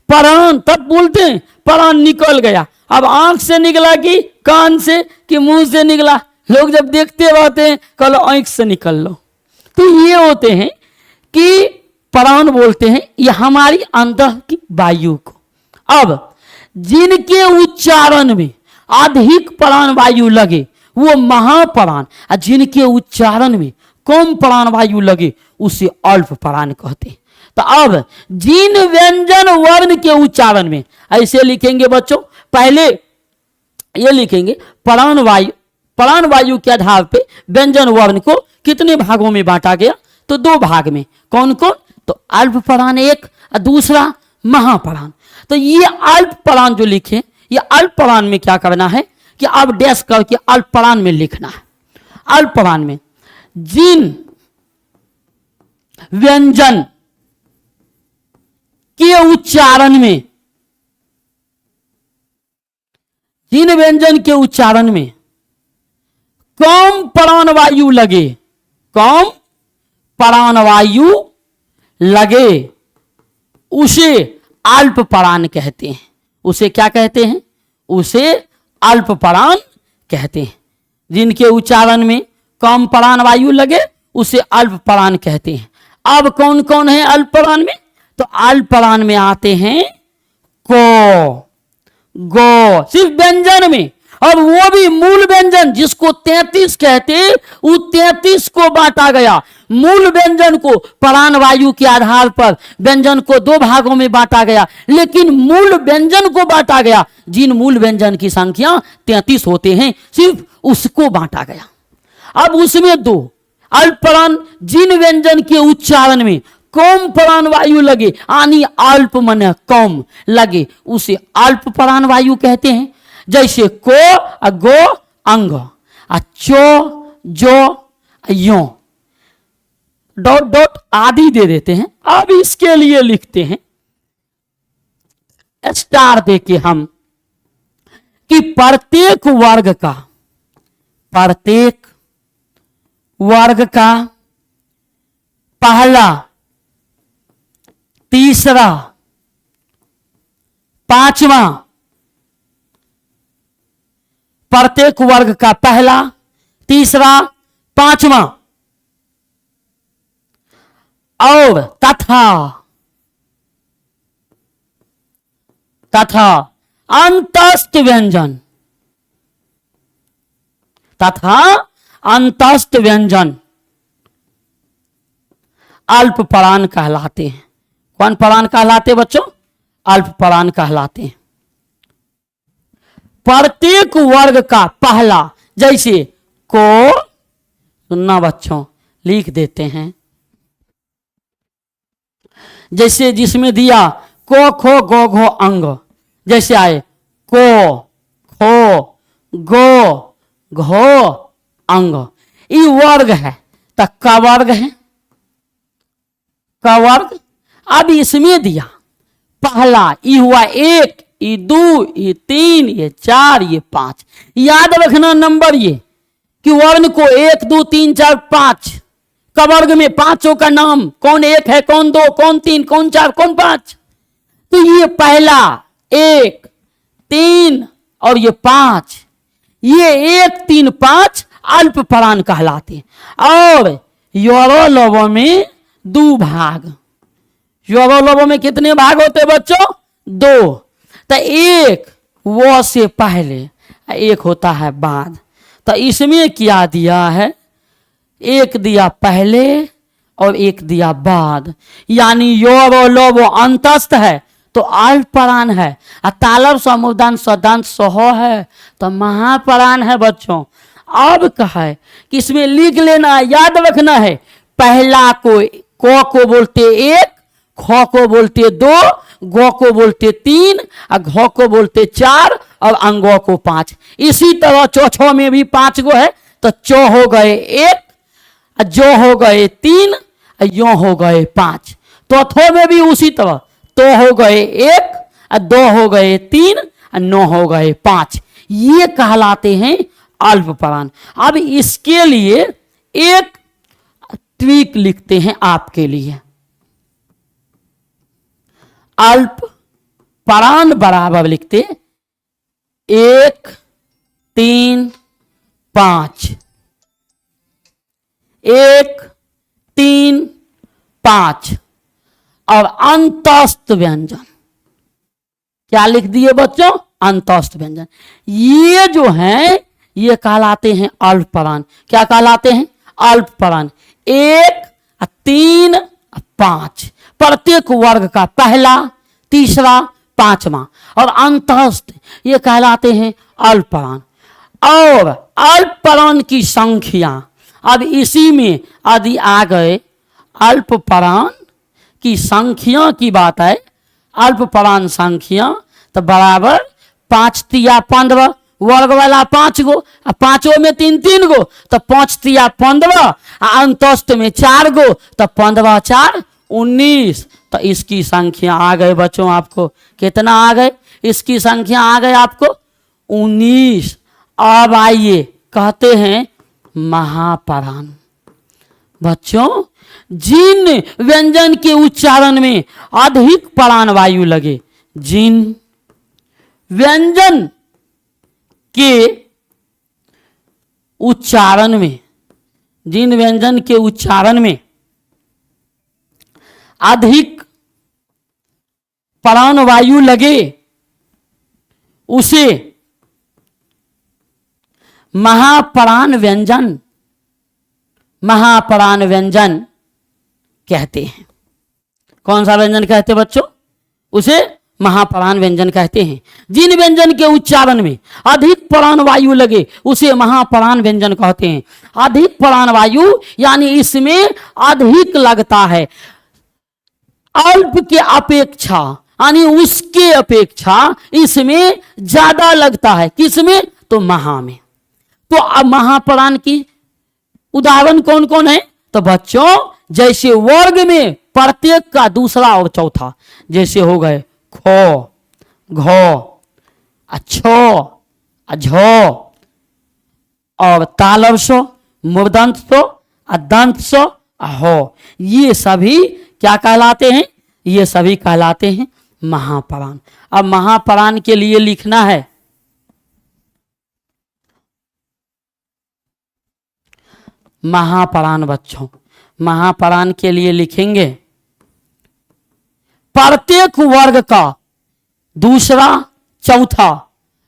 प्राण तब बोलते हैं प्राण निकल गया। अब आंख से निकला कि कान से कि मुंह से निकला, लोग जब देखते रहते हैं कल आंख से निकल लो। तो ये होते हैं कि प्राण बोलते हैं ये हमारी अंदर की वायु को। अब जिनके उच्चारण में अधिक प्राण वायु लगे वो महाप्राण, और जिनके उच्चारण में कम प्राण वायु लगे उसे अल्प प्राण कहते हैं। तो अब जिन व्यंजन वर्ण के उच्चारण में ऐसे लिखेंगे बच्चों, पहले ये लिखेंगे प्राण वायु के आधार पे व्यंजन वर्ण को कितने भागों में बांटा गया? तो 2 भाग में। कौन कौन? तो अल्प प्राण एक और दूसरा महाप्राण। तो ये अल्प प्राण जो लिखे, ये अल्प प्राण में क्या करना है कि अब डैश करके अल्पप्राण में लिखना है। अल्पप्राण में जिन व्यंजन के उच्चारण में, जिन व्यंजन के उच्चारण में कम प्राणवायु लगे, कम प्राणवायु लगे, उसे अल्पप्राण कहते हैं। उसे क्या कहते हैं? उसे अल्पप्राण कहते हैं। जिनके उच्चारण में कम प्राणवायु लगे उसे अल्पप्राण कहते हैं। अब कौन कौन है अल्पप्राण में? तो अल्पप्राण में आते हैं को, गो, सिर्फ व्यंजन में, और वो भी मूल व्यंजन जिसको 33 कहते, वो 33 को बांटा गया। मूल व्यंजन को प्राणवायु के आधार पर व्यंजन को 2 भागों में बांटा गया, लेकिन मूल व्यंजन को बांटा गया। जिन मूल व्यंजन की संख्या 33 होते हैं, सिर्फ उसको बांटा गया। अब उसमें 2 अल्पप्राण, जिन व्यंजन के उच्चारण में कम प्राणवायु लगे, यानी अल्प मन कम लगे, उसे अल्प प्राणवायु कहते हैं। जैसे को, गो, अंग, चो, जो, यो, डॉट डॉट आदि दे देते हैं। अब इसके लिए लिखते हैं स्टार देके हम कि प्रत्येक वर्ग का, प्रत्येक वर्ग का पहला, तीसरा, पांचवा, प्रत्येक वर्ग का पहला, तीसरा, पांचवा, और तथा अंतस्थ व्यंजन, तथा अंतस्थ व्यंजन अल्पप्राण कहलाते हैं। कौन प्राण कहलाते बच्चों? अल्पप्राण कहलाते हैं। प्रत्येक वर्ग का पहला, जैसे को, सुनना बच्चों, लिख देते हैं। जैसे जिसमें दिया को, खो, गो, घो, अंग, जैसे आए को, खो, गो, घो, अंग, ये वर्ग है। तो क वर्ग है, क वर्ग। अब इसमें दिया पहला, ये हुआ 1, ये 2, ये 3, ये 4, ये 5। याद रखना नंबर ये कि वर्ण को 1, 2, 3, 4, 5 का वर्ग में पांचों का नाम, कौन 1 है, कौन 2, कौन 3, कौन 4, कौन 5। तो ये पहला 1, 3 और ये 5, ये 1, 3, 5 अल्पप्राण कहलाते हैं। और योरोलोबो में 2 भाग, योरोलोबो में कितने भाग होते बच्चों? 2। तो 1 वो से पहले, 1 होता है बाद। तो इसमें क्या दिया है? 1 दिया पहले और 1 दिया बाद, यानी योरोलोबो अंतस्थ है तो अल्पप्राण है, और तालब समुदान सदांत सहो है तो महाप्राण है बच्चों। अब कहा कि इसमें लिख लेना, याद रखना है, पहला को बोलते 1, खो को बोलते 2, गो को बोलते 3, और घो को बोलते 4, और अंगों को 5। इसी तरह चौथों में भी 5 गो है, तो चो हो गए 1, जो हो गए 3, यो हो गए 5। चौथों में भी उसी तरह, तो हो गए 1, 2 हो गए 3, 9 हो गए 5। ये कहलाते हैं अल्पप्राण। अब इसके लिए एक ट्रिक लिखते हैं आपके लिए। अल्पप्राण बराबर लिखते 1, 3, 5, 1, 3, 5 और अंतस्थ व्यंजन। क्या लिख दिए बच्चों? अंतस्थ व्यंजन। ये जो हैं ये कहलाते हैं अल्पप्राण। क्या कहलाते हैं? अल्पप्राण। 1, 3, 5 प्रत्येक वर्ग का पहला, तीसरा, पांचवा, और अंतस्थ ये कहलाते हैं अल्पप्राण। और अल्पप्राण की संख्या, अब इसी में यदि आ गए अल्पप्राण की संख्या की बात है, अल्पप्राण संख्या तो बराबर 5 तिया 15, वर्ग वाला 5 गो, पांचों में 3-3 गो, तो 5 तिया 15, अंतस्थ में 4 गो, तो 15 4 19। तो इसकी संख्या आ गए बच्चों आपको, कितना आ गए? इसकी संख्या आ गए आपको 19। अब आइए कहते हैं महापरान। बच्चों जिन व्यंजन के उच्चारण में अधिक प्राण वायु लगे, जिन व्यंजन के उच्चारण में, जिन व्यंजन के उच्चारण में अधिक प्राण वायु लगे उसे महापरान व्यंजन, महापरान व्यंजन कहते हैं। कौन सा व्यंजन कहते हैं बच्चों? उसे महापरान व्यंजन कहते हैं। जिन व्यंजन के उच्चारण में अधिक प्राण वायु लगे उसे महापरान व्यंजन कहते हैं। अधिक प्राण वायु यानी इसमें अधिक लगता है, अल्प के अपेक्षा यानी उसके अपेक्षा इसमें ज्यादा लगता है। किसमें? तो महा में। तो अब महापरान की उदाहरण कौन कौन है? तो बच्चों जैसे वर्ग में प्रत्येक का दूसरा और चौथा, जैसे हो गए खो, घो, अच्छो, अझो और तालवसो, मूर्धन्यसो, अदंतसो, अहो, ये सभी क्या कहलाते हैं? ये सभी कहलाते हैं महापरान। अब महापरान के लिए लिखना है महापरान। बच्चों महापरान के लिए लिखेंगे प्रत्येक वर्ग का दूसरा, चौथा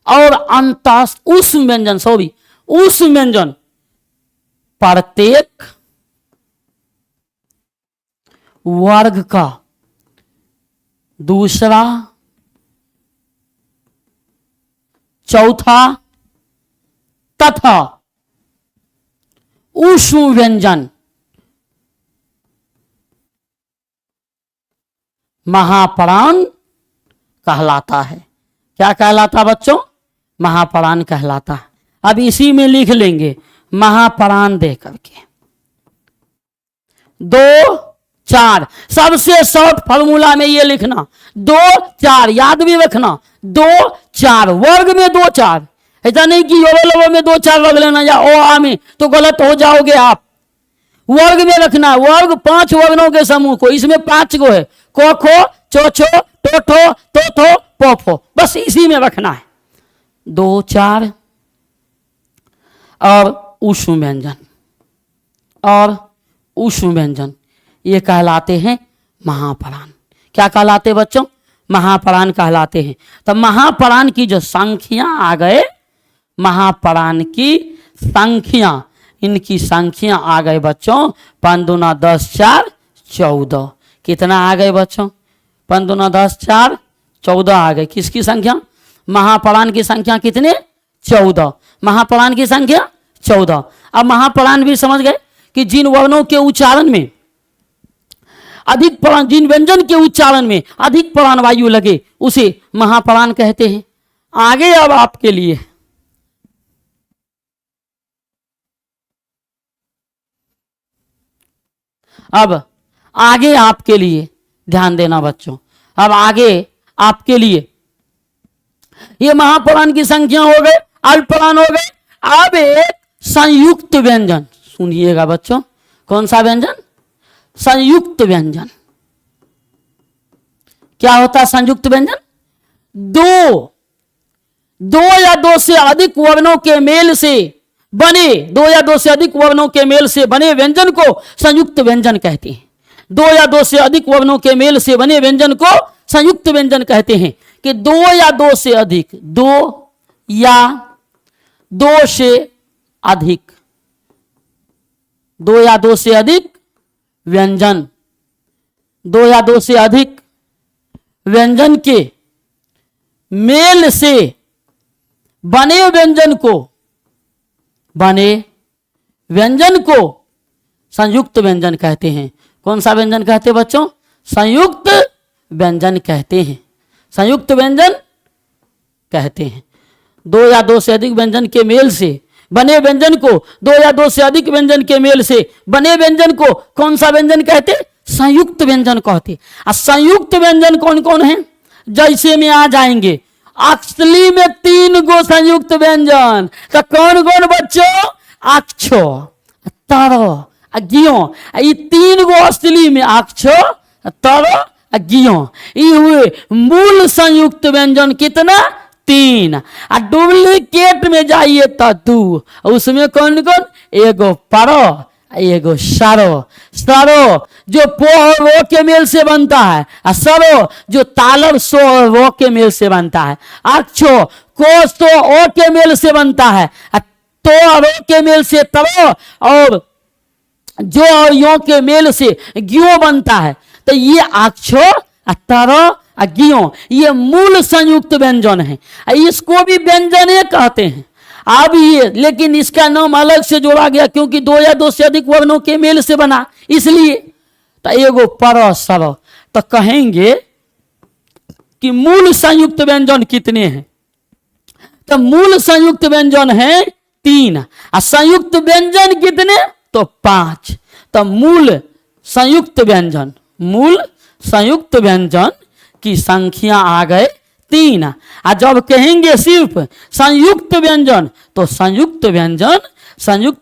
और अंतस्थ उस व्यंजन, सॉरी उस व्यंजन, प्रत्येक वर्ग का दूसरा, चौथा तथा उस व्यंजन महापरान कहलाता है। क्या कहलाता बच्चों? महापरान कहलाता है। अब इसी में लिख लेंगे महापरान दे करके 2 4। सबसे शॉर्ट फॉर्मूला में ये लिखना 2 4, याद भी रखना 2 4, वर्ग में 2 4। ऐसा नहीं कि योलो में 2 4 रख लेना या ओ आ में, तो गलत हो जाओगे आप। वर्ग में रखना, वर्ग 5 वर्णों के समूह को, इसमें 5 गो है, को खो, चो छो, टो ठो, तो थो, पो फो, बस इसी में रखना है 2 4 और उष्म व्यंजन, और उष्म व्यंजन ये कहलाते हैं महापरान। क्या कहलाते हैं बच्चों? महापरान कहलाते हैं। तो महापरान की जो संख्या आ गए, महापरान की संख्या, इनकी संख्या आ गए बच्चों 5 दूना 10 4 14। कितना आ गए बच्चों? 5 दूना 10 4 14 आ गए। किसकी संख्या? महापरान की संख्या कितने? 14। महापरान की संख्या 14। अब महापरान भी समझ गए कि जिन वर्णों के उच्चारण में अधिक प्राण, जिन व्यंजन के उच्चारण में अधिक प्राण वायु लगे उसे महापरान कहते हैं। आगे अब आपके लिए अब आगे आपके लिए ध्यान देना बच्चों। अब आगे आपके लिए ये महापरान की संख्या हो गए, अल्पप्राण हो गए। अब एक संयुक्त व्यंजन सुनिएगा बच्चों। कौन सा व्यंजन? संयुक्त व्यंजन। क्या होता है संयुक्त व्यंजन? दो या दो से अधिक वर्णों के मेल से बने, 2 या 2 से अधिक वर्णों के मेल से बने व्यंजन को संयुक्त व्यंजन कहते हैं। 2 या 2 से अधिक वर्णों के मेल से बने व्यंजन को संयुक्त व्यंजन कहते हैं। कि 2 या 2 से अधिक, 2 या 2 से अधिक, 2 या 2 से अधिक व्यंजन, 2 या 2 से अधिक व्यंजन के मेल से बने व्यंजन को संयुक्त व्यंजन कहते हैं। कौन सा व्यंजन कहते हैं बच्चों? संयुक्त व्यंजन कहते हैं। संयुक्त व्यंजन कहते हैं। दो या दो से अधिक व्यंजन के मेल से बने व्यंजन को, दो या दो से अधिक व्यंजन के मेल से बने व्यंजन को कौन सा व्यंजन कहते? संयुक्त व्यंजन कहते। और संयुक्त व्यंजन कौन कौन है? जैसे में आ जाएंगे असली में 3 गो संयुक्त व्यंजन। तो कौन कौन बच्चों? अक्षो, तरो, ज्ञो। ये 3 गो असली में अक्षो, तरो, ज्ञो। ये हुए मूल संयुक्त व्यंजन कितना? 3। और डुप्लीकेट में जाइए तो 2। उसमें कौन कौन? एगो परो, एगो सरो। सरो जो पो और रो के मेल से बनता है, और सरो जो तालर सो और रो के मेल से बनता है। अक्षो को सो ओ के मेल से बनता है, तो और रो के मेल से तरो, और जो और यो के मेल से ज्ञो बनता है। तो ये अक्षो, तरो, ज्ञो ये मूल संयुक्त व्यंजन है। इसको भी व्यंजने कहते हैं। अब ये लेकिन इसका नाम अलग से जोड़ा गया क्योंकि 2 या 2 से अधिक वर्णों के मेल से बना, इसलिए। तो एगो पर सर। तो कहेंगे कि मूल संयुक्त व्यंजन कितने हैं? तो मूल संयुक्त व्यंजन है 3। और संयुक्त व्यंजन कितने? तो 5। तो मूल संयुक्त व्यंजन, मूल संयुक्त व्यंजन की संख्या आ गए 3। और जब कहेंगे सिर्फ संयुक्त व्यंजन तो संयुक्त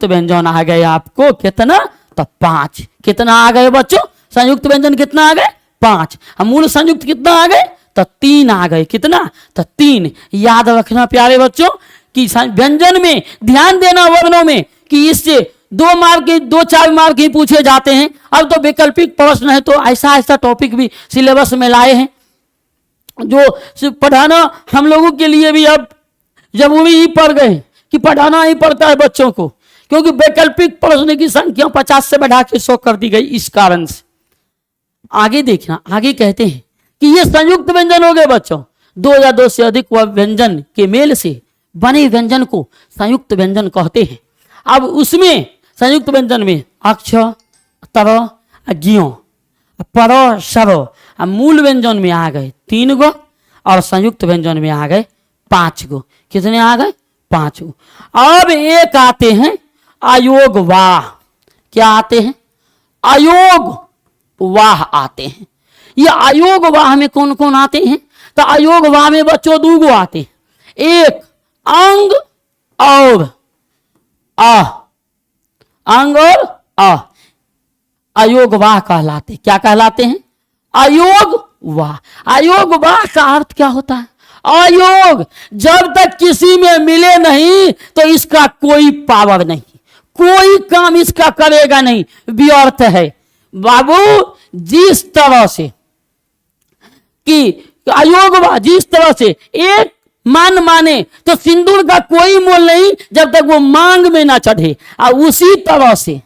व्यंजन आ गए आपको कितना? तो 5। कितना आ गए बच्चों? संयुक्त व्यंजन कितना आ गए? 5। और मूल संयुक्त कितना आ गए? तो 3 आ गए। कितना? तो 3। याद रखना प्यारे बच्चों कि व्यंजन में ध्यान देना वर्णों में कि इससे 2 मार्क 2-4 मार्क ही पूछे जाते हैं। अब तो वैकल्पिक प्रश्न है, तो ऐसा टॉपिक भी सिलेबस में लाए हैं जो पढ़ाना हम लोगों के लिए भी अब जरूरी ही पड़ गए कि पढ़ाना ही पड़ता है बच्चों को, क्योंकि वैकल्पिक प्रश्न की संख्या 50 से बढ़ा के 100 कर दी गई। इस कारण से आगे देखना, आगे कहते हैं कि ये संयुक्त व्यंजन हो गए बच्चों। 2 या 2 से अधिक व्यंजन के मेल से बने व्यंजन को संयुक्त व्यंजन कहते हैं। अब उसमें संयुक्त व्यंजन में अक्ष, तरो, ज्ञो, परो, सरो। मूल व्यंजन में आ गए 3 गो और संयुक्त व्यंजन में आ गए 5 गो। कितने आ गए? 5 गो। अब एक आते हैं अयोग वाह। क्या आते हैं? अयोग वाह आते हैं। ये अयोग वाह में कौन कौन आते हैं? तो अयोग वाह में बच्चों 2 गो आते हैं, एक अंग और अ। अंग और अ अयोग वाह कहलाते। क्या कहलाते हैं? अयोग वाह। अयोग वाह का अर्थ क्या होता है? अयोग, जब तक किसी में मिले नहीं तो इसका कोई पावर नहीं, कोई काम इसका करेगा नहीं, व्यर्थ है। बाबू जिस तरह से कि अयोग वाह, जिस तरह से एक माने तो सिंदूर का कोई मोल नहीं जब तक वो मांग में ना चढ़े, और उसी तरह से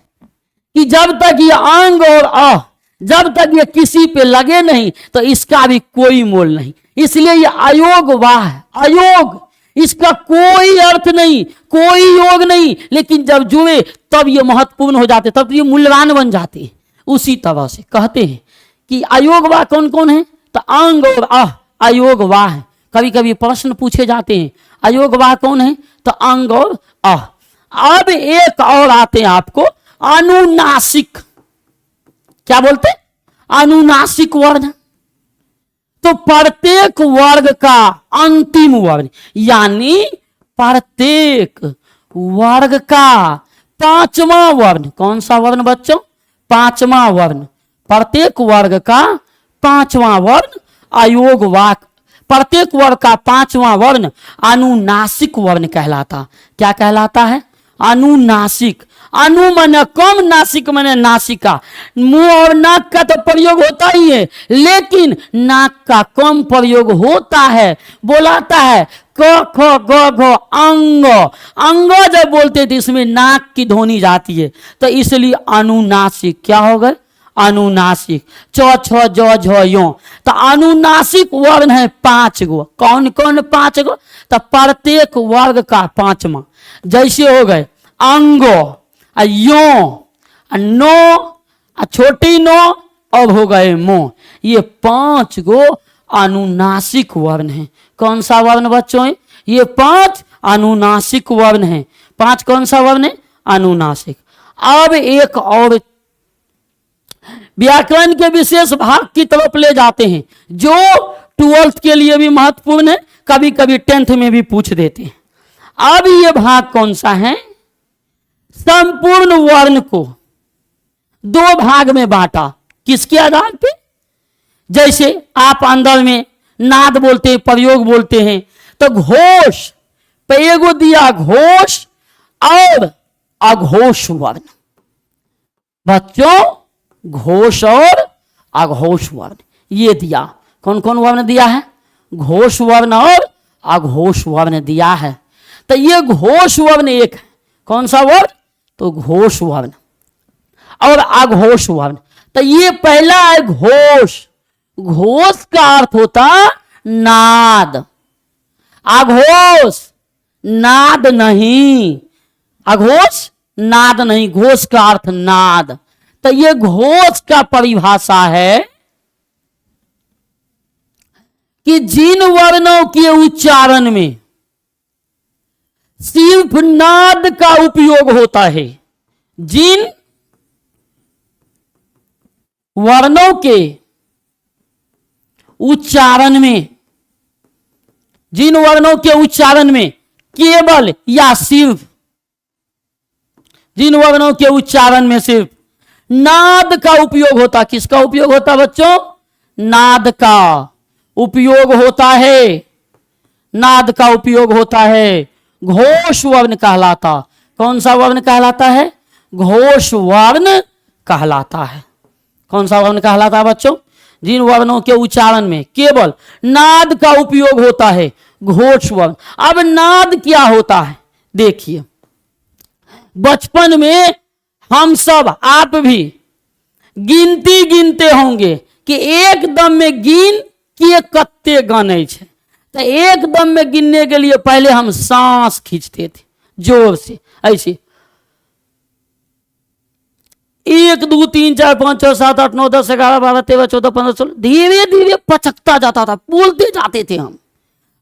कि जब तक ये अंग और अ जब तक ये किसी पे लगे नहीं तो इसका भी कोई मोल नहीं। इसलिए ये अयोग वाह है। अयोग, इसका कोई अर्थ नहीं, कोई योग नहीं, लेकिन जब जुड़े तब ये महत्वपूर्ण हो जाते, तब ये मूल्यवान बन जाते। उसी तरह से कहते हैं कि अयोग वाह कौन कौन है? तो अंग और अ अयोग वाह है। कभी कभी प्रश्न पूछे जाते हैं अयोग वाह कौन है? तो अंग और अ। अब एक और आते हैं आपको अनुनासिक। क्या बोलते? अनुनासिक वर्ण। तो प्रत्येक वर्ग का अंतिम वर्ण, यानी प्रत्येक वर्ग का 5वां वर्ण। कौन सा वर्ण बच्चों? 5वां वर्ण। प्रत्येक वर्ग का 5वां वर्ण अयोग वाक। प्रत्येक वर्ग का 5वां वर्ण अनुनासिक वर्ण कहलाता। क्या कहलाता है? अनुनासिक। अनु माने कम, नासिक माने नासिका। मुंह और नाक का तो प्रयोग होता ही है, लेकिन नाक का कम प्रयोग होता है। बोलाता है क ख ग घ अंग। अंग जब बोलते थे इसमें नाक की ध्वनि जाती है, तो इसलिए अनुनासिक। क्या हो गए? अनुनासिक। च छ ज झ यो। तो अनुनासिक वर्ण है 5 गो। कौन कौन 5 गो? तो प्रत्येक वर्ग का 5वां। जैसे हो गए अंगो, यो, नो, छोटी नो, और हो गए मो। ये 5 गो अनुनासिक वर्ण है। कौन सा वर्ण बच्चों है? ये 5 अनुनासिक वर्ण है। 5 कौन सा वर्ण है? अनुनासिक। अब एक और व्याकरण के विशेष भाग की तरफ ले जाते हैं जो 12th के लिए भी महत्वपूर्ण है, कभी कभी 10th में भी पूछ देते हैं। अब ये भाग कौन सा है? संपूर्ण वर्ण को 2 भाग में बांटा। किसके आधार पे? जैसे आप अंदर में नाद बोलते हैं, प्रयोग बोलते हैं, तो घोष पे एगो दिया घोष और अघोष वर्ण। बच्चों घोष और अघोष वर्ण ये दिया। कौन कौन वर्ण दिया है? घोष वर्ण और अघोष वर्ण दिया है। तो ये घोष वर्ण एक है। कौन सा वर्ण? तो घोष वर्ण और अघोष वर्ण। तो ये पहला है घोष। घोष का अर्थ होता नाद, अघोष नाद नहीं, अघोष नाद नहीं, घोष का अर्थ नाद। तो ये घोष का परिभाषा है कि जिन वर्णों के उच्चारण में सिर्फ नाद का उपयोग होता है, जिन वर्णों के उच्चारण में, जिन वर्णों के उच्चारण में केवल या सिर्फ, जिन वर्णों के उच्चारण में सिर्फ नाद का उपयोग होता। किसका उपयोग होता बच्चों? नाद का उपयोग होता है, नाद का उपयोग होता है, घोष वर्ण कहलाता। कौन सा वर्ण कहलाता है? घोष वर्ण कहलाता है। कौन सा वर्ण कहलाता है बच्चों? जिन वर्णों के उच्चारण में केवल नाद का उपयोग होता है, घोष वर्ण। अब नाद क्या होता है? देखिए, बचपन में हम सब, आप भी गिनती गिनते होंगे कि एकदम में गिन के कत्ते गने छे। तो एकदम में गिनने के लिए पहले हम सांस खींचते थे जोर से, ऐसे 1 2 3 4 5 6 7 8 9 10 11 12 13 14 15 16 धीरे धीरे पचकता जाता था, बोलते जाते थे हम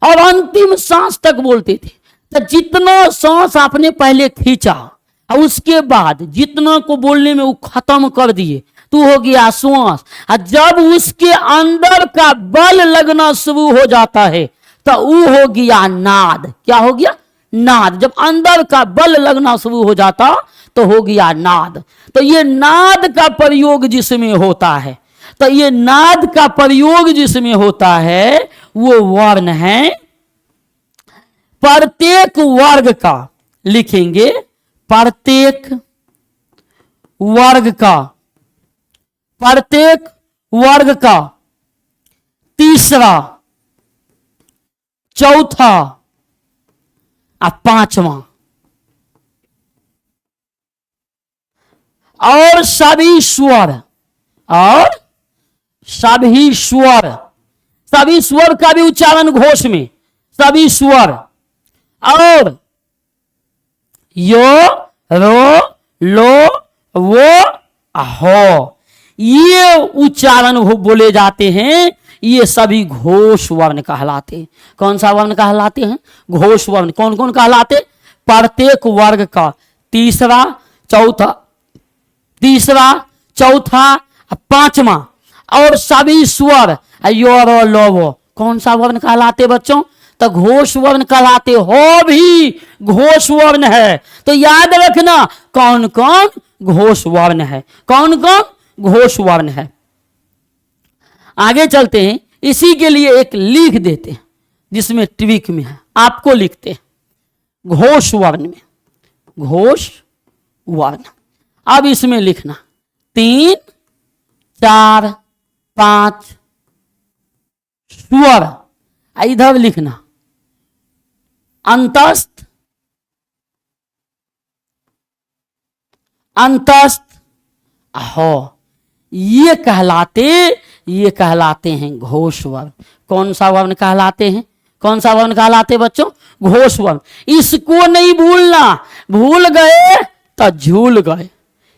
और अंतिम सांस तक बोलते थे। तो जितना सांस आपने पहले खींचा और उसके बाद जितना को बोलने में वो खत्म कर दिए तो हो गया श्वास। और जब उसके अंदर का बल लगना शुरू हो जाता है तो वो हो गया नाद। क्या हो गया? नाद। जब अंदर का बल लगना शुरू हो जाता तो हो गया नाद। तो ये नाद का प्रयोग जिसमें होता है, तो ये नाद का प्रयोग जिसमें होता है वो वर्ण है। प्रत्येक वर्ग का लिखेंगे, प्रत्येक वर्ग का, प्रत्येक वर्ग का तीसरा, चौथा और पांचवा, और सभी स्वर, और सभी स्वर, सभी स्वर का भी उच्चारण घोष में, सभी स्वर और यो रो लो वो हो, ये उच्चारण बोले जाते हैं। ये सभी घोष वर्ण कहलाते हैं। कौन सा वर्ण कहलाते हैं? घोष वर्ण। कौन कौन कहलाते? प्रत्येक वर्ग का तीसरा, चौथा, तीसरा, चौथा, पांचवा और सभी स्वर यो रो लो वो। कौन सा वर्ण कहलाते बच्चों? तो घोष वर्ण कहलाते। हो भी घोष वर्ण है। तो याद रखना कौन कौन घोष वर्ण है, कौन कौन घोष वर्ण है। आगे चलते हैं। इसी के लिए एक लिख देते हैं जिसमें ट्रिक में है, आपको लिखते हैं घोष वर्ण में, घोष वर्ण। अब इसमें लिखना 3 4 5 स्वर, इधर लिखना अंतस्थ, अंतस्थ हो, ये कहलाते हैं घोष वर्ण। कौन सा वर्ण कहलाते हैं? कौन सा वर्ण कहलाते बच्चों? घोष वर्ण। इसको नहीं भूलना, भूल गए तो झूल गए।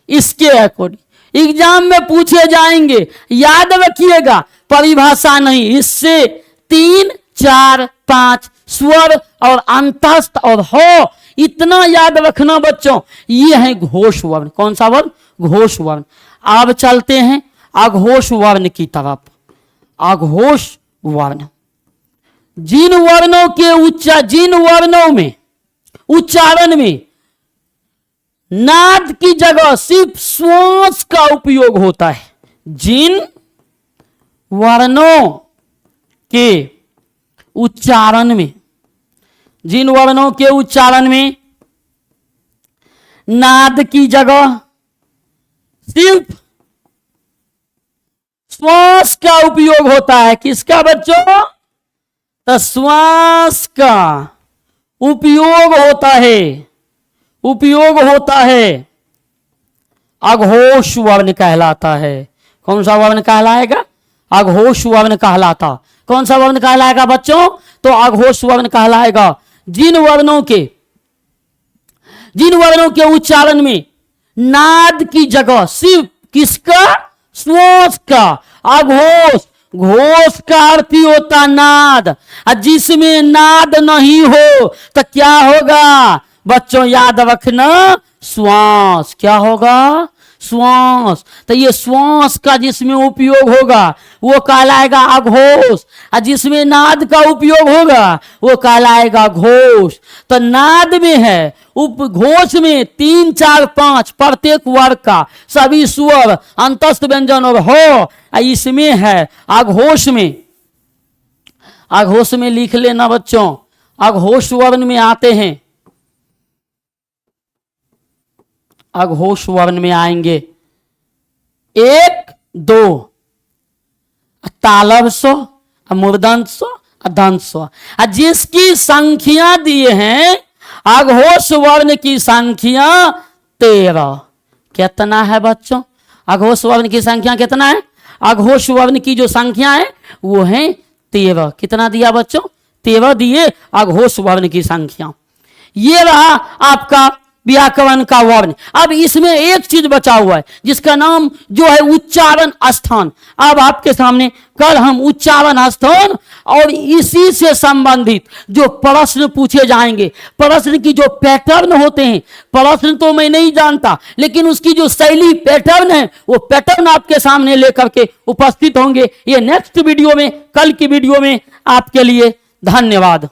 इसके अकॉर्डिंग एग्जाम में पूछे जाएंगे, याद रखिएगा। परिभाषा नहीं, इससे 3 4 5 स्वर और अंतस्थ और हो, इतना याद रखना बच्चों। ये है घोष वर्ण। कौन सा वर्ण? घोष वर्ण। अब चलते हैं अघोष वर्ण की तरफ। अघोष वर्ण, जिन वर्णों में उच्चारण में नाद की जगह सिर्फ श्वास का उपयोग होता है, जिन वर्णों के उच्चारण में नाद की जगह सिर्फ श्वास का उपयोग होता है। किसका बच्चों? तो श्वास का उपयोग होता है, अघोष वर्ण कहलाता है। कौन सा वर्ण कहलाएगा? अघोष वर्ण कहलाता। कौन सा वर्ण कहलाएगा बच्चों? तो अघोष वर्ण कहलाएगा। जिन वर्णों के उच्चारण में नाद की जगह सिर्फ किसका? श्वास का। अघोष, घोष का अर्थ ही होता नाद, जिसमें नाद नहीं हो तो क्या होगा बच्चों? याद रखना, श्वास। क्या होगा? श्वास। तो ये श्वास का जिसमें उपयोग होगा वो कहलाएगा अघोष, और जिसमें नाद का उपयोग होगा वो कहलाएगा घोष। तो नाद में है, उपघोष में 3, 4, 5 प्रत्येक वर्ग का सभी स्वर, अंतस्थ व्यंजन और हो, इसमें है अघोष में लिख लेना बच्चों। अघोष वर्ण में आते हैं, अघोष वर्ण में आएंगे 1, 2 तालव्य स्व, मूर्धन्य स्व, दंत स्व। जिसकी संख्या दिए हैं अघोष वर्ण की संख्या 13। कितना है बच्चों? अघोष वर्ण की संख्या कितना है? अघोष वर्ण की जो संख्या है वो है 13। कितना दिया बच्चों? 13 दिए अघोष वर्ण की संख्या। ये रहा आपका व्याकरण का वर्ण। अब इसमें एक चीज बचा हुआ है जिसका नाम जो है उच्चारण स्थान। अब आपके सामने कल हम उच्चारण स्थान और इसी से संबंधित जो प्रश्न पूछे जाएंगे, प्रश्न की जो पैटर्न होते हैं, प्रश्न तो मैं नहीं जानता लेकिन उसकी जो शैली पैटर्न है वो पैटर्न आपके सामने लेकर के उपस्थित होंगे। ये नेक्स्ट वीडियो में, कल की वीडियो में आपके लिए। धन्यवाद।